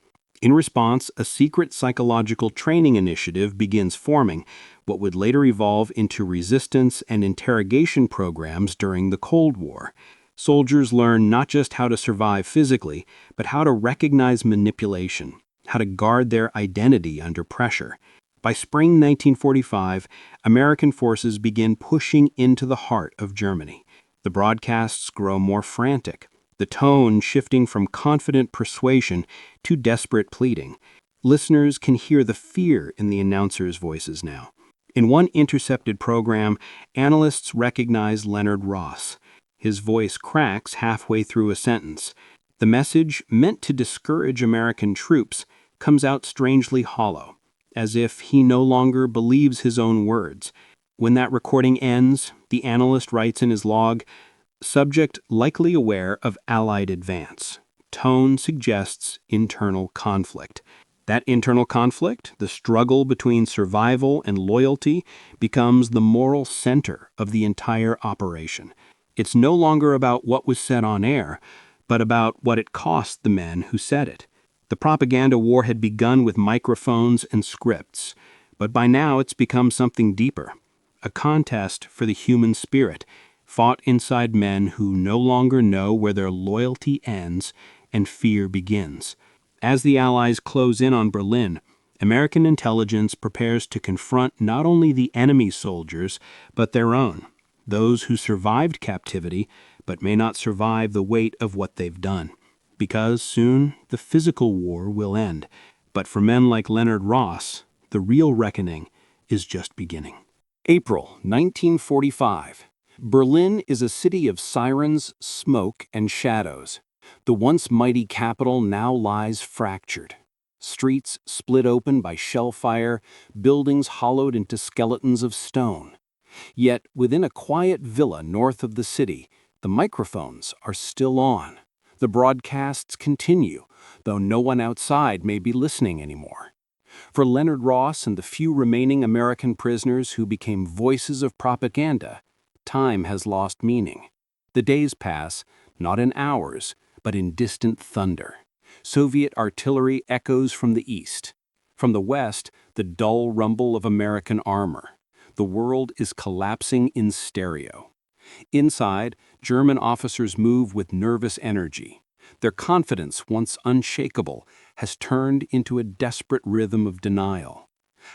In response, a secret psychological training initiative begins forming, what would later evolve into resistance and interrogation programs during the Cold War. Soldiers learn not just how to survive physically, but how to recognize manipulation, how to guard their identity under pressure. By spring 1945, American forces begin pushing into the heart of Germany. The broadcasts grow more frantic, the tone shifting from confident persuasion to desperate pleading. Listeners can hear the fear in the announcers' voices now. In one intercepted program, analysts recognize Leonard Ross. His voice cracks halfway through a sentence. The message, meant to discourage American troops, comes out strangely hollow, as if he no longer believes his own words. When that recording ends, the analyst writes in his log, "Subject likely aware of Allied advance. Tone suggests internal conflict." That internal conflict, the struggle between survival and loyalty, becomes the moral center of the entire operation. It's no longer about what was said on air, but about what it cost the men who said it. The propaganda war had begun with microphones and scripts, but by now it's become something deeper, a contest for the human spirit, fought inside men who no longer know where their loyalty ends and fear begins. As the Allies close in on Berlin, American intelligence prepares to confront not only the enemy soldiers, but their own, those who survived captivity but may not survive the weight of what they've done. because soon the physical war will end. But for men like Leonard Ross, the real reckoning is just beginning. April 1945. Berlin is a city of sirens, smoke, and shadows. The once mighty capital now lies fractured. Streets split open by shell fire, buildings hollowed into skeletons of stone. Yet, within a quiet villa north of the city, the microphones are still on. The broadcasts continue, though no one outside may be listening anymore. For Leonard Ross and the few remaining American prisoners who became voices of propaganda, time has lost meaning. The days pass, not in hours, but in distant thunder. Soviet artillery echoes from the east. From the west, the dull rumble of American armor. The world is collapsing in stereo. Inside, German officers move with nervous energy. Their confidence, once unshakable, has turned into a desperate rhythm of denial.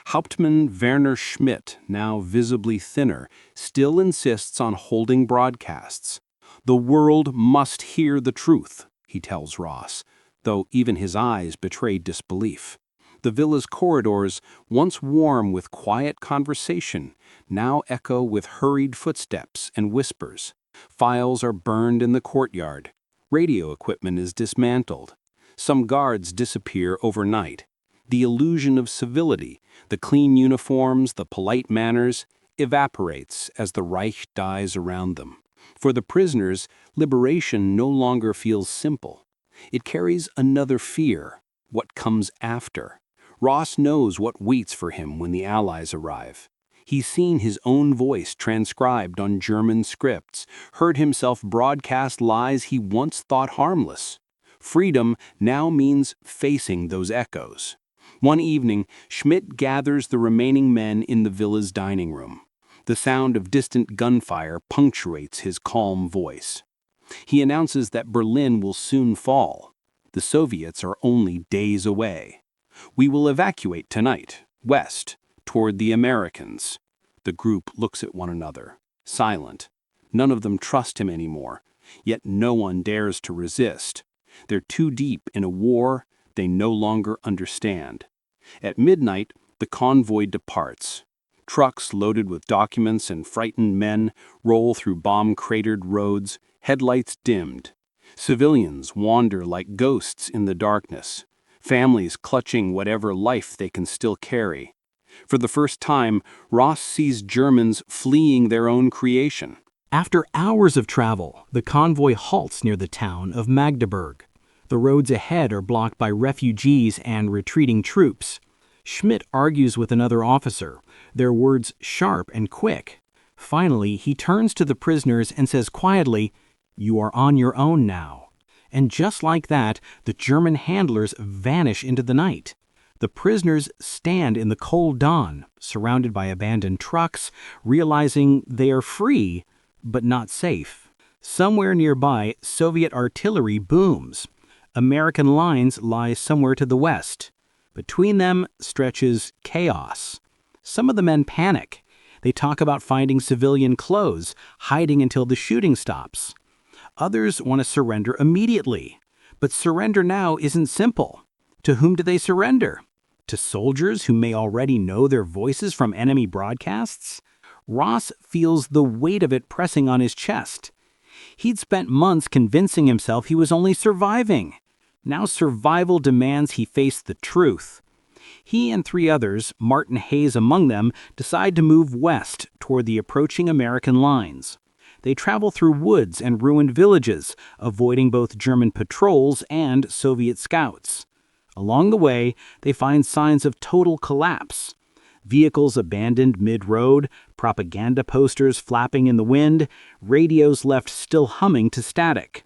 Hauptmann Werner Schmidt, now visibly thinner, still insists on holding broadcasts. The world must hear the truth, he tells Ross, though even his eyes betray disbelief. The villa's corridors, once warm with quiet conversation, now echo with hurried footsteps and whispers. Files are burned in the courtyard. Radio equipment is dismantled. Some guards disappear overnight. The illusion of civility, the clean uniforms, the polite manners, evaporates as the Reich dies around them. For the prisoners, liberation no longer feels simple. It carries another fear: what comes after. Ross knows what waits for him when the Allies arrive. He's seen his own voice transcribed on German scripts, heard himself broadcast lies he once thought harmless. Freedom now means facing those echoes. One evening, Schmidt gathers the remaining men in the villa's dining room. The sound of distant gunfire punctuates his calm voice. He announces that Berlin will soon fall. The Soviets are only days away. We will evacuate tonight, west, toward the Americans. The group looks at one another, silent. None of them trust him anymore, yet no one dares to resist. They're too deep in a war they no longer understand. At midnight, the convoy departs. Trucks loaded with documents and frightened men roll through bomb-cratered roads, headlights dimmed. Civilians wander like ghosts in the darkness, families clutching whatever life they can still carry. For the first time, Ross sees Germans fleeing their own creation. After hours of travel, the convoy halts near the town of Magdeburg. The roads ahead are blocked by refugees and retreating troops. Schmidt argues with another officer, their words sharp and quick. Finally, he turns to the prisoners and says quietly, "You are on your own now." And just like that, the German handlers vanish into the night. The prisoners stand in the cold dawn, surrounded by abandoned trucks, realizing they are free, but not safe. Somewhere nearby, Soviet artillery booms. American lines lie somewhere to the west. Between them stretches chaos. Some of the men panic. They talk about finding civilian clothes, hiding until the shooting stops. Others want to surrender immediately. But surrender now isn't simple. To whom do they surrender? To soldiers who may already know their voices from enemy broadcasts? Ross feels the weight of it pressing on his chest. He'd spent months convincing himself he was only surviving. Now survival demands he face the truth. He and 3 others, Martin Hayes among them, decide to move west toward the approaching American lines. They travel through woods and ruined villages, avoiding both German patrols and Soviet scouts. Along the way, they find signs of total collapse. Vehicles abandoned mid-road, propaganda posters flapping in the wind, radios left still humming to static.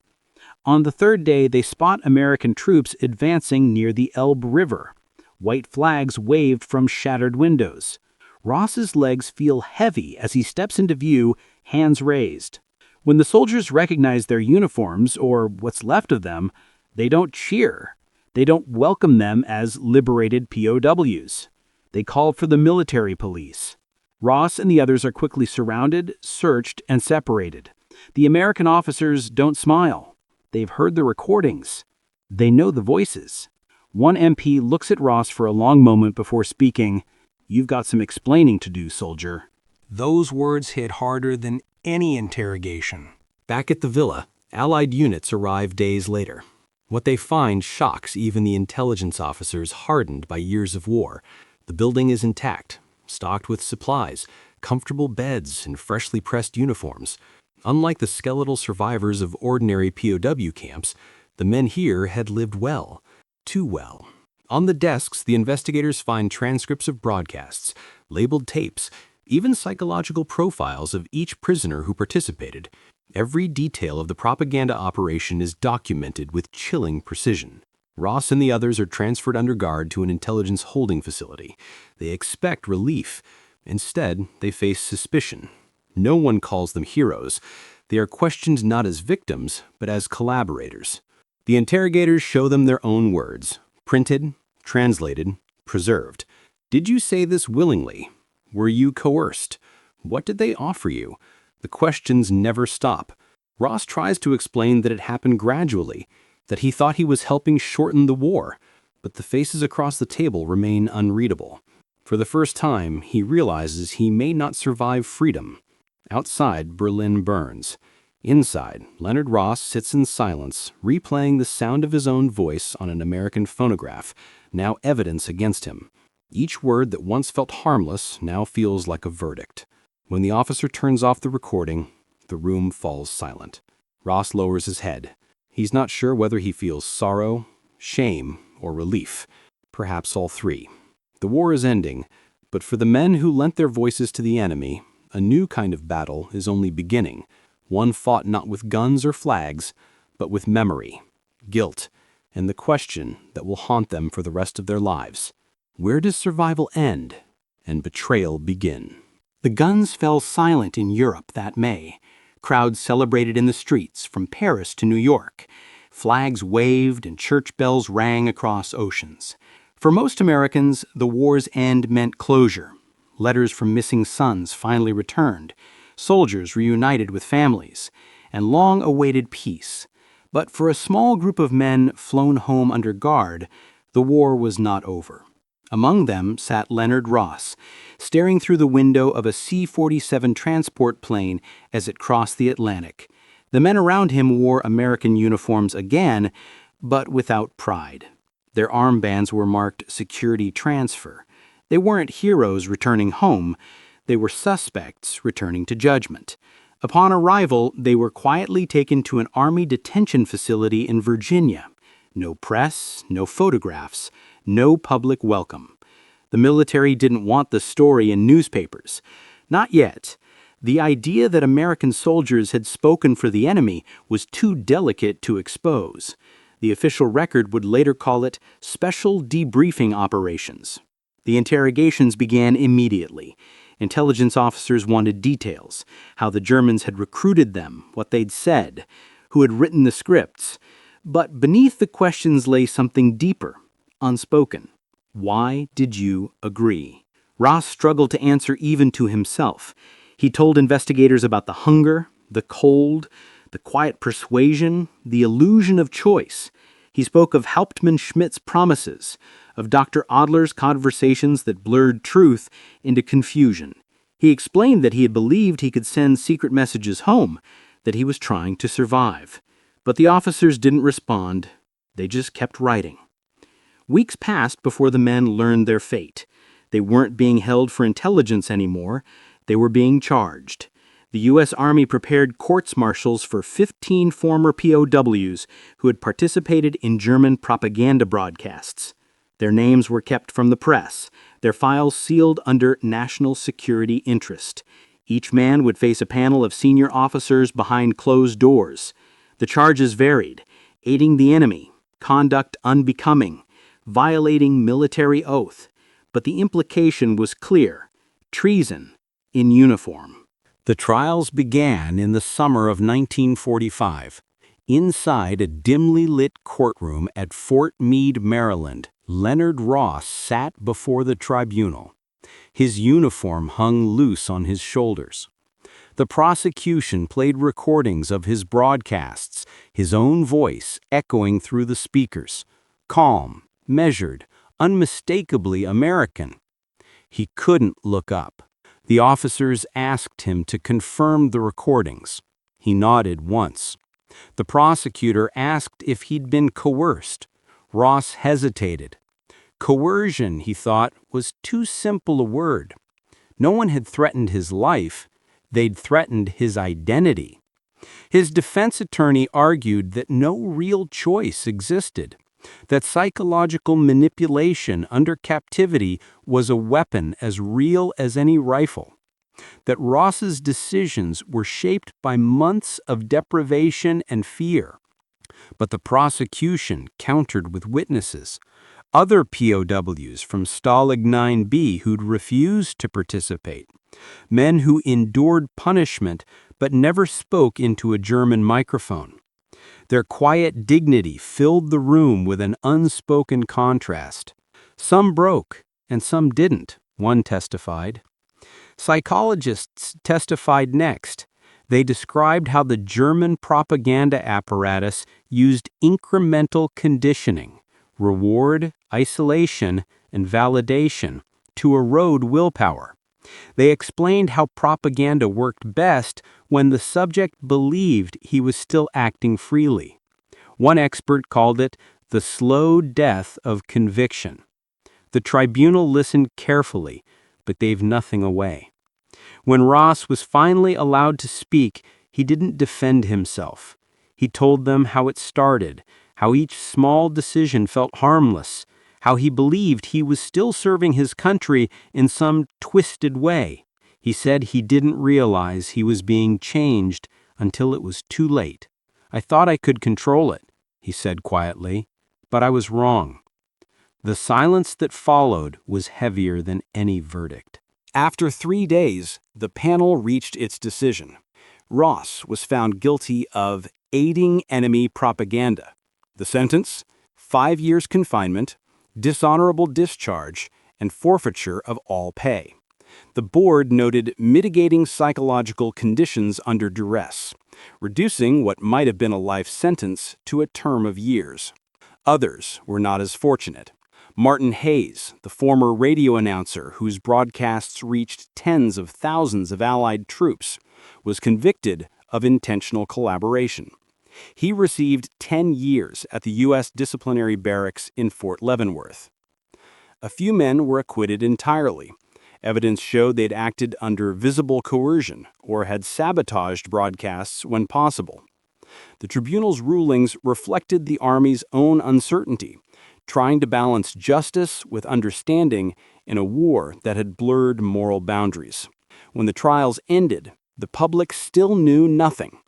On the 3rd day, they spot American troops advancing near the Elbe River. White flags waved from shattered windows. Ross's legs feel heavy as he steps into view, hands raised. When the soldiers recognize their uniforms, or what's left of them, they don't cheer. They don't welcome them as liberated POWs. They call for the military police. Ross and the others are quickly surrounded, searched, and separated. The American officers don't smile. They've heard the recordings. They know the voices. One MP looks at Ross for a long moment before speaking. "You've got some explaining to do, soldier." Those words hit harder than any interrogation. Back at the villa, Allied units arrive days later. What they find shocks even the intelligence officers hardened by years of war. The building is intact, stocked with supplies, comfortable beds, and freshly pressed uniforms. Unlike the skeletal survivors of ordinary POW camps, the men here had lived well, too well. On the desks, the investigators find transcripts of broadcasts, labeled tapes, even psychological profiles of each prisoner who participated. Every detail of the propaganda operation is documented with chilling precision. Ross and the others are transferred under guard to an intelligence holding facility. They expect relief. Instead, they face suspicion. No one calls them heroes. They are questioned not as victims, but as collaborators. The interrogators show them their own words, printed, translated, preserved. Did you say this willingly? Were you coerced? What did they offer you? The questions never stop. Ross tries to explain that it happened gradually, that he thought he was helping shorten the war, but the faces across the table remain unreadable. For the first time, he realizes he may not survive freedom. Outside, Berlin burns. Inside, Leonard Ross sits in silence, replaying the sound of his own voice on an American phonograph, now evidence against him. Each word that once felt harmless now feels like a verdict. When the officer turns off the recording, the room falls silent. Ross lowers his head. He's not sure whether he feels sorrow, shame, or relief. Perhaps all three. The war is ending, but for the men who lent their voices to the enemy, a new kind of battle is only beginning. One fought not with guns or flags, but with memory, guilt, and the question that will haunt them for the rest of their lives. Where does survival end and betrayal begin? The guns fell silent in Europe that May. Crowds celebrated in the streets from Paris to New York. Flags waved and church bells rang across oceans. For most Americans, the war's end meant closure. Letters from missing sons finally returned, soldiers reunited with families, and long-awaited peace. But for a small group of men flown home under guard, the war was not over. Among them sat Leonard Ross, staring through the window of a C-47 transport plane as it crossed the Atlantic. The men around him wore American uniforms again, but without pride. Their armbands were marked security transfer. They weren't heroes returning home. They were suspects returning to judgment. Upon arrival, they were quietly taken to an Army detention facility in Virginia. No press, no photographs, no public welcome. The military didn't want the story in newspapers. Not yet. The idea that American soldiers had spoken for the enemy was too delicate to expose. The official record would later call it special debriefing operations. The interrogations began immediately. Intelligence officers wanted details, how the Germans had recruited them, what they'd said, who had written the scripts. But beneath the questions lay something deeper, unspoken. Why did you agree? Ross struggled to answer even to himself. He told investigators about the hunger, the cold, the quiet persuasion, the illusion of choice. He spoke of Hauptmann Schmidt's promises, of Dr. Adler's conversations that blurred truth into confusion. He explained that he had believed he could send secret messages home, that he was trying to survive. But the officers didn't respond. They just kept writing. Weeks passed before the men learned their fate. They weren't being held for intelligence anymore. They were being charged. The U.S. Army prepared courts-martials for 15 former POWs who had participated in German propaganda broadcasts. Their names were kept from the press, their files sealed under national security interest. Each man would face a panel of senior officers behind closed doors. The charges varied: aiding the enemy, conduct unbecoming, violating military oath. But the implication was clear: treason in uniform. The trials began in the summer of 1945. Inside a dimly lit courtroom at Fort Meade, Maryland, Leonard Ross sat before the tribunal. His uniform hung loose on his shoulders. The prosecution played recordings of his broadcasts, his own voice echoing through the speakers. Calm, measured, unmistakably American. He couldn't look up. The officers asked him to confirm the recordings. He nodded once. The prosecutor asked if he'd been coerced. Ross hesitated. Coercion, he thought, was too simple a word. No one had threatened his life. They'd threatened his identity. His defense attorney argued that no real choice existed, that psychological manipulation under captivity was a weapon as real as any rifle, that Ross's decisions were shaped by months of deprivation and fear. But the prosecution countered with witnesses, other POWs from Stalag 9B who'd refused to participate, men who endured punishment but never spoke into a German microphone. Their quiet dignity filled the room with an unspoken contrast. Some broke, and some didn't, one testified. Psychologists testified next. They described how the German propaganda apparatus used incremental conditioning, reward, isolation, and validation to erode willpower. They explained how propaganda worked best when the subject believed he was still acting freely. One expert called it the slow death of conviction. The tribunal listened carefully, but gave nothing away. When Ross was finally allowed to speak, he didn't defend himself. He told them how it started, how each small decision felt harmless, how he believed he was still serving his country in some twisted way. He said he didn't realize he was being changed until it was too late. "I thought I could control it," he said quietly, "but I was wrong." The silence that followed was heavier than any verdict. After 3 days, the panel reached its decision. Ross was found guilty of aiding enemy propaganda. The sentence: 5 years confinement, dishonorable discharge, and forfeiture of all pay. The board noted mitigating psychological conditions under duress, reducing what might have been a life sentence to a term of years. Others were not as fortunate. Martin Hayes, the former radio announcer whose broadcasts reached tens of thousands of Allied troops, was convicted of intentional collaboration. He received 10 years at the U.S. disciplinary barracks in Fort Leavenworth. A few men were acquitted entirely. Evidence showed they'd acted under visible coercion or had sabotaged broadcasts when possible. The tribunal's rulings reflected the Army's own uncertainty, trying to balance justice with understanding in a war that had blurred moral boundaries. When the trials ended, the public still knew nothing.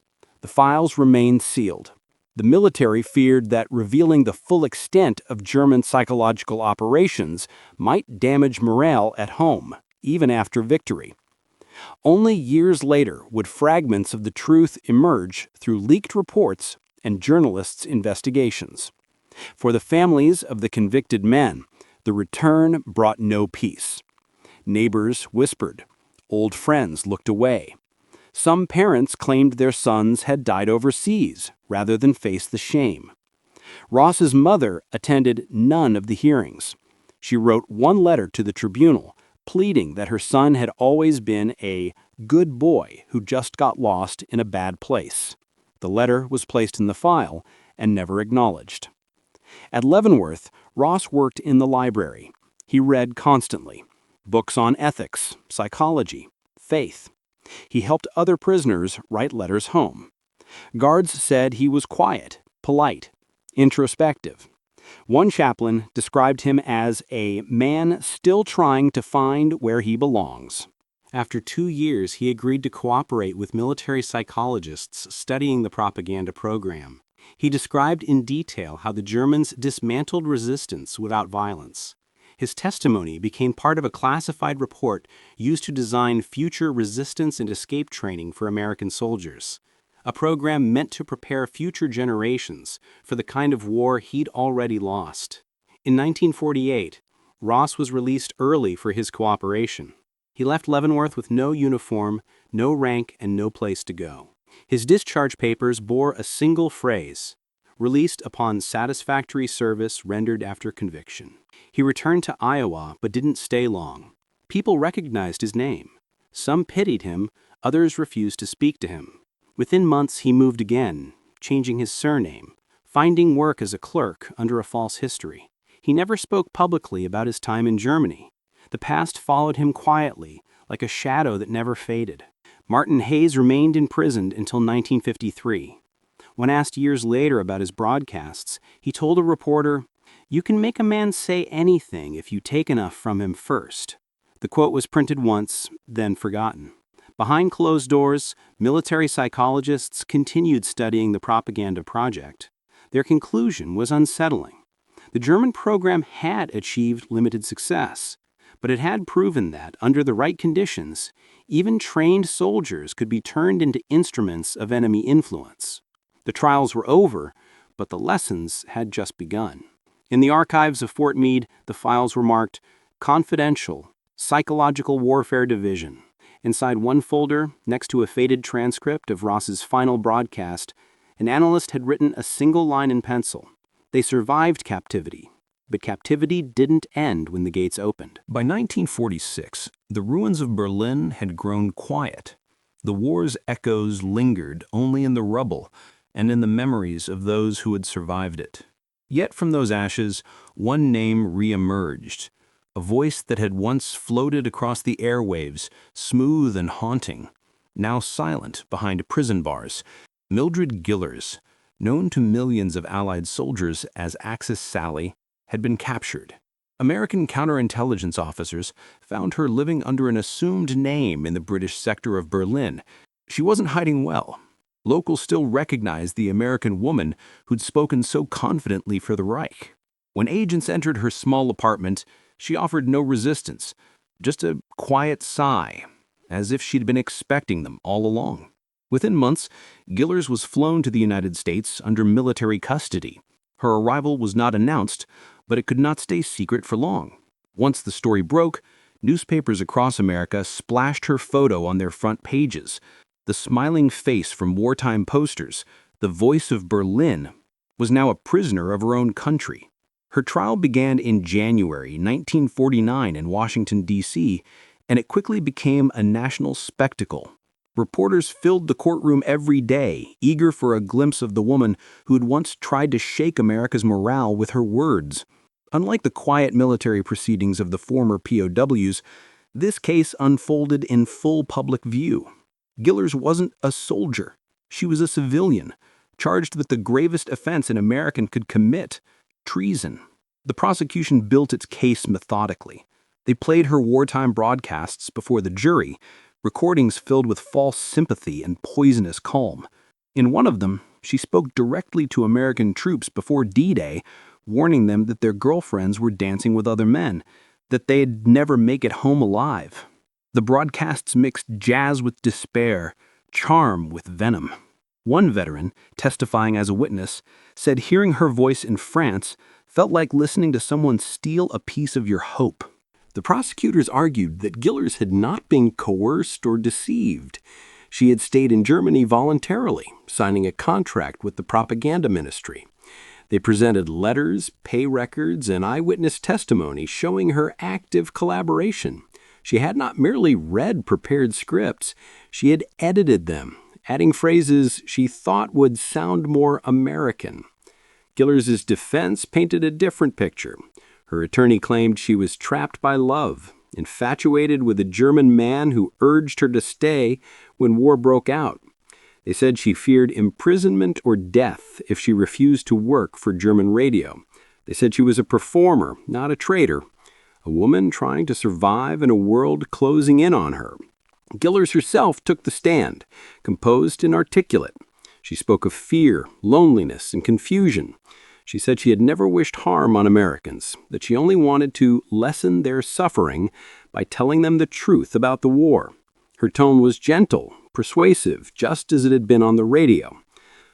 The files remained sealed. The military feared that revealing the full extent of German psychological operations might damage morale at home, even after victory. Only years later would fragments of the truth emerge through leaked reports and journalists' investigations. For the families of the convicted men, the return brought no peace. Neighbors whispered. Old friends looked away. Some parents claimed their sons had died overseas rather than face the shame. Ross's mother attended none of the hearings. She wrote one letter to the tribunal, pleading that her son had always been a good boy who just got lost in a bad place. The letter was placed in the file and never acknowledged. At Leavenworth, Ross worked in the library. He read constantly. Books on ethics, psychology, faith. He helped other prisoners write letters home. Guards said he was quiet, polite, introspective. One chaplain described him as a man still trying to find where he belongs. After 2 years, he agreed to cooperate with military psychologists studying the propaganda program. He described in detail how the Germans dismantled resistance without violence. His testimony became part of a classified report used to design future resistance and escape training for American soldiers, a program meant to prepare future generations for the kind of war he'd already lost. In 1948, Ross was released early for his cooperation. He left Leavenworth with no uniform, no rank, and no place to go. His discharge papers bore a single phrase: released upon satisfactory service rendered after conviction. He returned to Iowa but didn't stay long. People recognized his name. Some pitied him, others refused to speak to him. Within months he moved again, changing his surname, finding work as a clerk under a false history. He never spoke publicly about his time in Germany. The past followed him quietly, like a shadow that never faded. Martin Hayes remained imprisoned until 1953. When asked years later about his broadcasts, he told a reporter, "You can make a man say anything if you take enough from him first." The quote was printed once, then forgotten. Behind closed doors, military psychologists continued studying the propaganda project. Their conclusion was unsettling. The German program had achieved limited success, but it had proven that, under the right conditions, even trained soldiers could be turned into instruments of enemy influence. The trials were over, but the lessons had just begun. In the archives of Fort Meade, the files were marked Confidential, Psychological Warfare Division. Inside one folder, next to a faded transcript of Ross's final broadcast, an analyst had written a single line in pencil: "They survived captivity, but captivity didn't end when the gates opened." By 1946, the ruins of Berlin had grown quiet. The war's echoes lingered only in the rubble and in the memories of those who had survived it. Yet from those ashes, one name re-emerged, a voice that had once floated across the airwaves, smooth and haunting, now silent behind prison bars. Mildred Gillers, known to millions of Allied soldiers as Axis Sally, had been captured. American counterintelligence officers found her living under an assumed name in the British sector of Berlin. She wasn't hiding well. Locals still recognized the American woman who'd spoken so confidently for the Reich. When agents entered her small apartment, she offered no resistance, just a quiet sigh, as if she'd been expecting them all along. Within months, Gillers was flown to the United States under military custody. Her arrival was not announced, but it could not stay secret for long. Once the story broke, newspapers across America splashed her photo on their front pages. The smiling face from wartime posters, the voice of Berlin, was now a prisoner of her own country. Her trial began in January 1949 in Washington, D.C., and it quickly became a national spectacle. Reporters filled the courtroom every day, eager for a glimpse of the woman who had once tried to shake America's morale with her words. Unlike the quiet military proceedings of the former POWs, this case unfolded in full public view. Gillers wasn't a soldier. She was a civilian, charged with the gravest offense an American could commit: treason. The prosecution built its case methodically. They played her wartime broadcasts before the jury, recordings filled with false sympathy and poisonous calm. In one of them, she spoke directly to American troops before D-Day, warning them that their girlfriends were dancing with other men, that they'd never make it home alive. The broadcasts mixed jazz with despair, charm with venom. One veteran, testifying as a witness, said hearing her voice in France felt like listening to someone steal a piece of your hope. The prosecutors argued that Gillers had not been coerced or deceived. She had stayed in Germany voluntarily, signing a contract with the propaganda ministry. They presented letters, pay records, and eyewitness testimony showing her active collaboration. She had not merely read prepared scripts, she had edited them, adding phrases she thought would sound more American. Gillers' defense painted a different picture. Her attorney claimed she was trapped by love, infatuated with a German man who urged her to stay when war broke out. They said she feared imprisonment or death if she refused to work for German radio. They said she was a performer, not a traitor, a woman trying to survive in a world closing in on her. Gillers herself took the stand, composed and articulate. She spoke of fear, loneliness, and confusion. She said she had never wished harm on Americans, that she only wanted to lessen their suffering by telling them the truth about the war. Her tone was gentle, persuasive, just as it had been on the radio.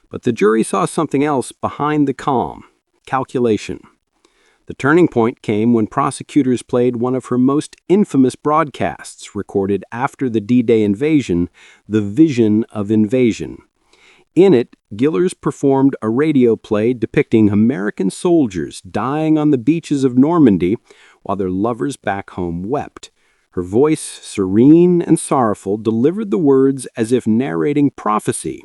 But the jury saw something else behind the calm: calculation. The turning point came when prosecutors played one of her most infamous broadcasts recorded after the D-Day invasion, The Vision of Invasion. In it, Gillars performed a radio play depicting American soldiers dying on the beaches of Normandy while their lovers back home wept. Her voice, serene and sorrowful, delivered the words as if narrating prophecy.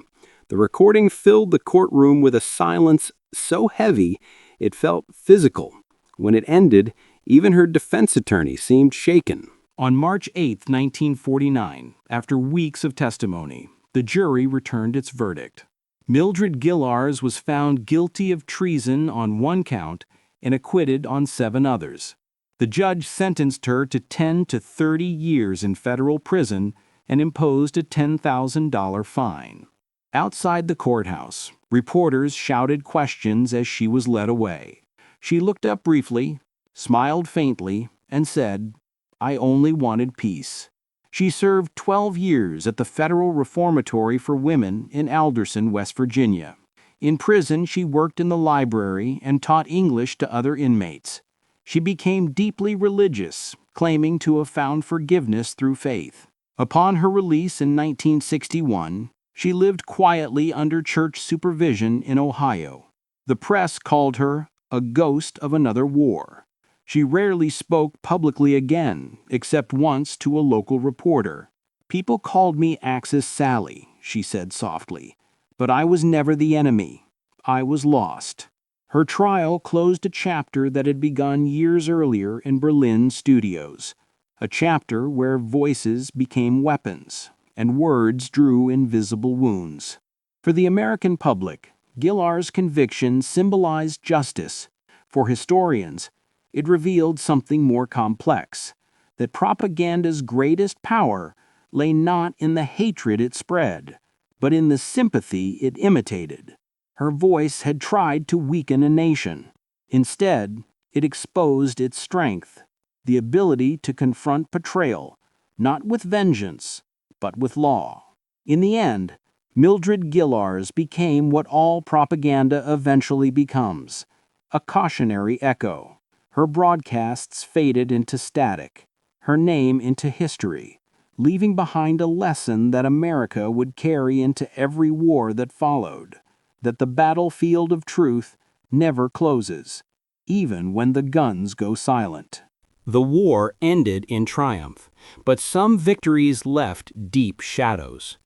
The recording filled the courtroom with a silence so heavy it felt physical. When it ended, even her defense attorney seemed shaken. On March 8, 1949, after weeks of testimony, the jury returned its verdict. Mildred Gillars was found guilty of treason on one count and acquitted on 7 others. The judge sentenced her to 10 to 30 years in federal prison and imposed a $10,000 fine. Outside the courthouse, reporters shouted questions as she was led away. She looked up briefly, smiled faintly, and said, "I only wanted peace." She served 12 years at the Federal Reformatory for Women in Alderson, West Virginia. In prison, she worked in the library and taught English to other inmates. She became deeply religious, claiming to have found forgiveness through faith. Upon her release in 1961, she lived quietly under church supervision in Ohio. The press called her a ghost of another war. She rarely spoke publicly again, except once to a local reporter. "People called me Axis Sally," she said softly, "but I was never the enemy. I was lost." Her trial closed a chapter that had begun years earlier in Berlin studios, a chapter where voices became weapons and words drew invisible wounds. For the American public, Gillars' conviction symbolized justice. For historians, it revealed something more complex, that propaganda's greatest power lay not in the hatred it spread, but in the sympathy it imitated. Her voice had tried to weaken a nation. Instead, it exposed its strength, the ability to confront betrayal, not with vengeance, but with law. In the end, Mildred Gillars became what all propaganda eventually becomes, a cautionary echo. Her broadcasts faded into static, her name into history, leaving behind a lesson that America would carry into every war that followed, that the battlefield of truth never closes, even when the guns go silent. The war ended in triumph, but some victories left deep shadows.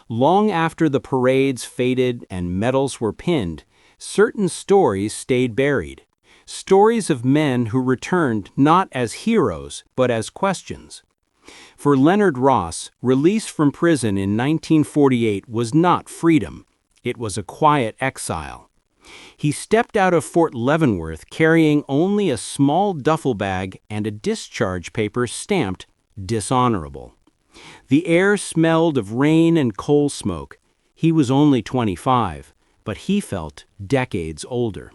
Long after the parades faded and medals were pinned, certain stories stayed buried. Stories of men who returned not as heroes, but as questions. For Leonard Ross, release from prison in 1948 was not freedom. It was a quiet exile. He stepped out of Fort Leavenworth carrying only a small duffel bag and a discharge paper stamped dishonorable. The air smelled of rain and coal smoke. He was only 25, but he felt decades older.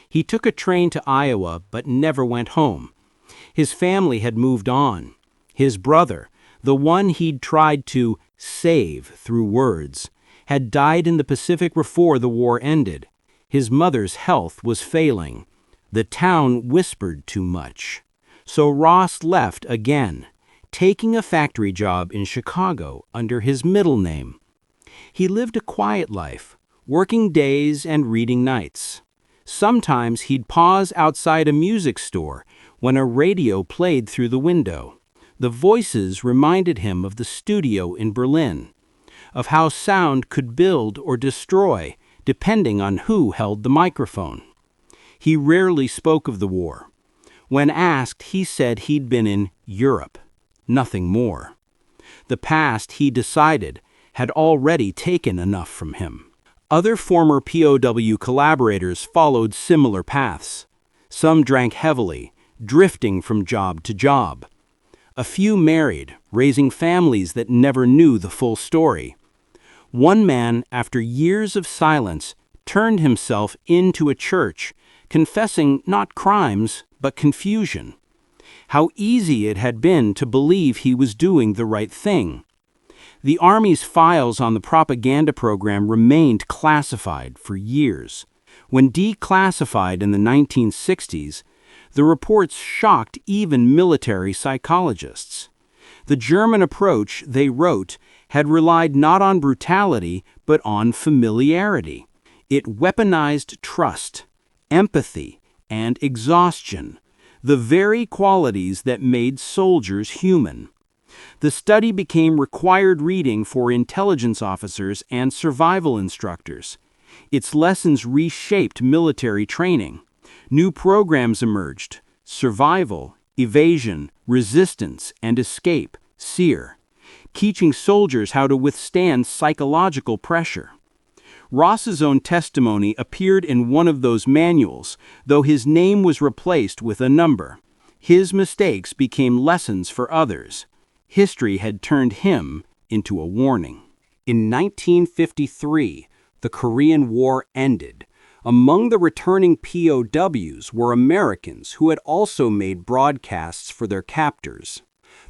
He took a train to Iowa but never went home. His family had moved on. His brother, the one he'd tried to save through words, had died in the Pacific before the war ended. His mother's health was failing. The town whispered too much. So Ross left again, taking a factory job in Chicago under his middle name. He lived a quiet life, working days and reading nights. Sometimes he'd pause outside a music store when a radio played through the window. The voices reminded him of the studio in Berlin, of how sound could build or destroy depending on who held the microphone. He rarely spoke of the war. When asked, he said he'd been in Europe. Nothing more. The past, he decided, had already taken enough from him. Other former POW collaborators followed similar paths. Some drank heavily, drifting from job to job. A few married, raising families that never knew the full story. One man, after years of silence, turned himself into a church, confessing not crimes, but confusion. How easy it had been to believe he was doing the right thing. The Army's files on the propaganda program remained classified for years. When declassified in the 1960s, The reports shocked even military psychologists. The German approach, they wrote, had relied not on brutality, but on familiarity. It weaponized trust, empathy, and exhaustion, the very qualities that made soldiers human. The study became required reading for intelligence officers and survival instructors. Its lessons reshaped military training. New programs emerged: survival, evasion, resistance, and escape, SEER, teaching soldiers how to withstand psychological pressure. Ross's own testimony appeared in one of those manuals, though his name was replaced with a number. His mistakes became lessons for others. History had turned him into a warning. In 1953, the Korean War ended. Among the returning POWs were Americans who had also made broadcasts for their captors.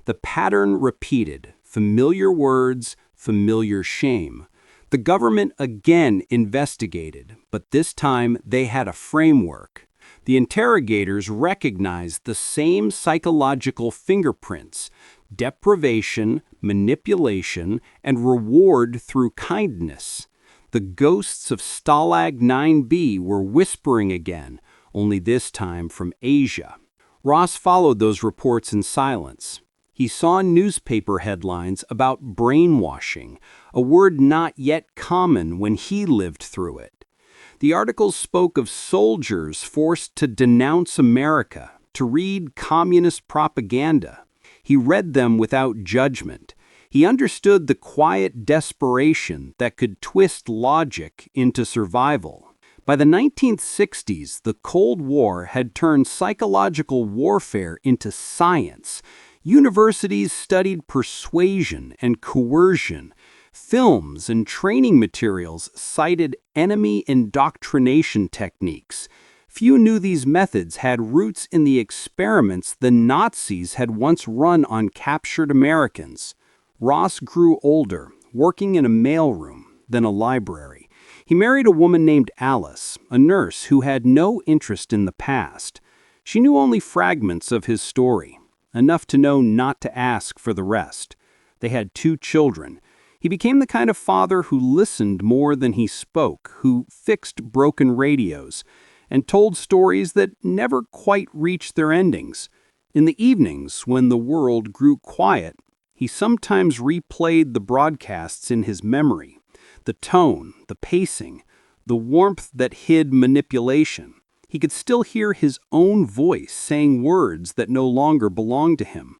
The pattern repeated: familiar words, familiar shame. The government again investigated, but this time they had a framework. The interrogators recognized the same psychological fingerprints: deprivation, manipulation, and reward through kindness. The ghosts of Stalag 9B were whispering again, only this time from Asia. Ross followed those reports in silence. He saw newspaper headlines about brainwashing, a word not yet common when he lived through it. The articles spoke of soldiers forced to denounce America, to read communist propaganda. He read them without judgment. He understood the quiet desperation that could twist logic into survival. By the 1960s, the Cold War had turned psychological warfare into science. Universities studied persuasion and coercion. Films and training materials cited enemy indoctrination techniques. Few knew these methods had roots in the experiments the Nazis had once run on captured Americans. Ross grew older, working in a mailroom, then a library. He married a woman named Alice, a nurse who had no interest in the past. She knew only fragments of his story, enough to know not to ask for the rest. They had 2 children. He became the kind of father who listened more than he spoke, who fixed broken radios, and told stories that never quite reached their endings. In the evenings, when the world grew quiet, he sometimes replayed the broadcasts in his memory. The tone, the pacing, the warmth that hid manipulation. He could still hear his own voice saying words that no longer belonged to him.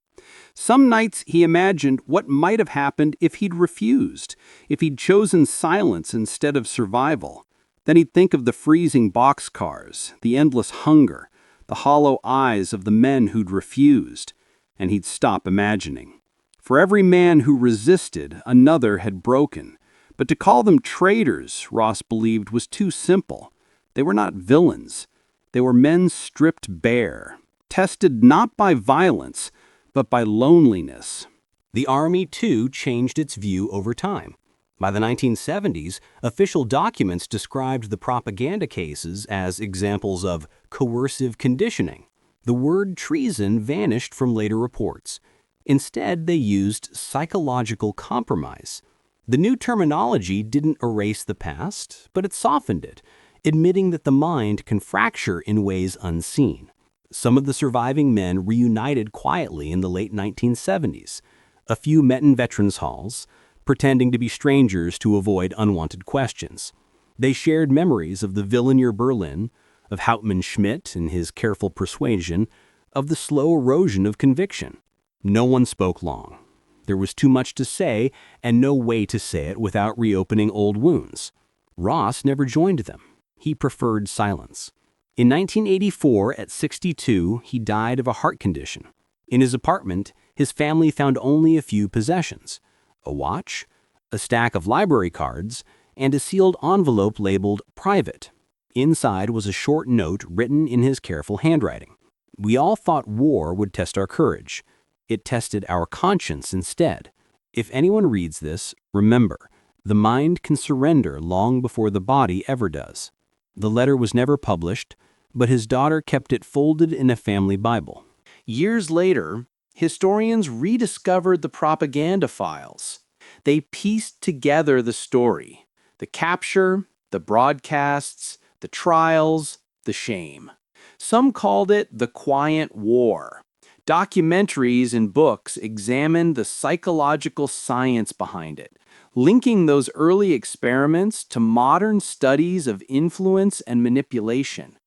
Some nights he imagined what might have happened if he'd refused, if he'd chosen silence instead of survival. Then he'd think of the freezing boxcars, the endless hunger, the hollow eyes of the men who'd refused, and he'd stop imagining. For every man who resisted, another had broken. But to call them traitors, Ross believed, was too simple. They were not villains. They were men stripped bare, tested not by violence, but by loneliness. The Army, too, changed its view over time. By the 1970s, official documents described the propaganda cases as examples of coercive conditioning. The word treason vanished from later reports. Instead, they used psychological compromise. The new terminology didn't erase the past, but it softened it, admitting that the mind can fracture in ways unseen. Some of the surviving men reunited quietly in the late 1970s. A few met in veterans' halls, pretending to be strangers to avoid unwanted questions. They shared memories of the villain near Berlin, of Hauptmann Schmidt and his careful persuasion, of the slow erosion of conviction. No one spoke long. There was too much to say, and no way to say it without reopening old wounds. Ross never joined them. He preferred silence. In 1984, at 62, he died of a heart condition. In his apartment, his family found only a few possessions: a watch, a stack of library cards, and a sealed envelope labeled "Private." Inside was a short note written in his careful handwriting. "We all thought war would test our courage. It tested our conscience instead. If anyone reads this, remember, the mind can surrender long before the body ever does." The letter was never published, but his daughter kept it folded in a family Bible. Years later, historians rediscovered the propaganda files. They pieced together the story: the capture, the broadcasts, the trials, the shame. Some called it the Quiet War. Documentaries and books examined the psychological science behind it, linking those early experiments to modern studies of influence and manipulation.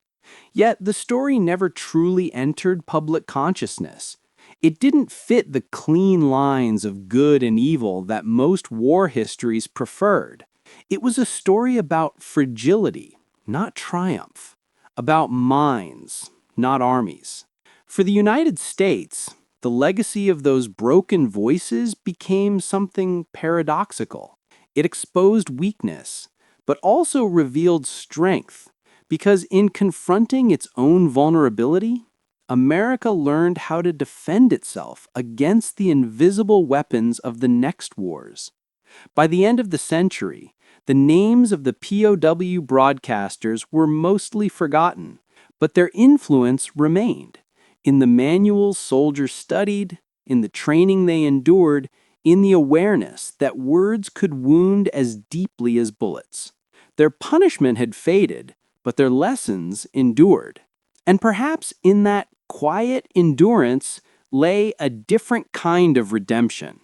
Yet the story never truly entered public consciousness. It didn't fit the clean lines of good and evil that most war histories preferred. It was a story about fragility, not triumph, about minds, not armies. For the United States, the legacy of those broken voices became something paradoxical. It exposed weakness, but also revealed strength, because in confronting its own vulnerability, America learned how to defend itself against the invisible weapons of the next wars. By the end of the century, the names of the POW broadcasters were mostly forgotten, but their influence remained. In the manuals soldiers studied, in the training they endured, in the awareness that words could wound as deeply as bullets. Their punishment had faded, but their lessons endured. And perhaps in that quiet endurance lay a different kind of redemption.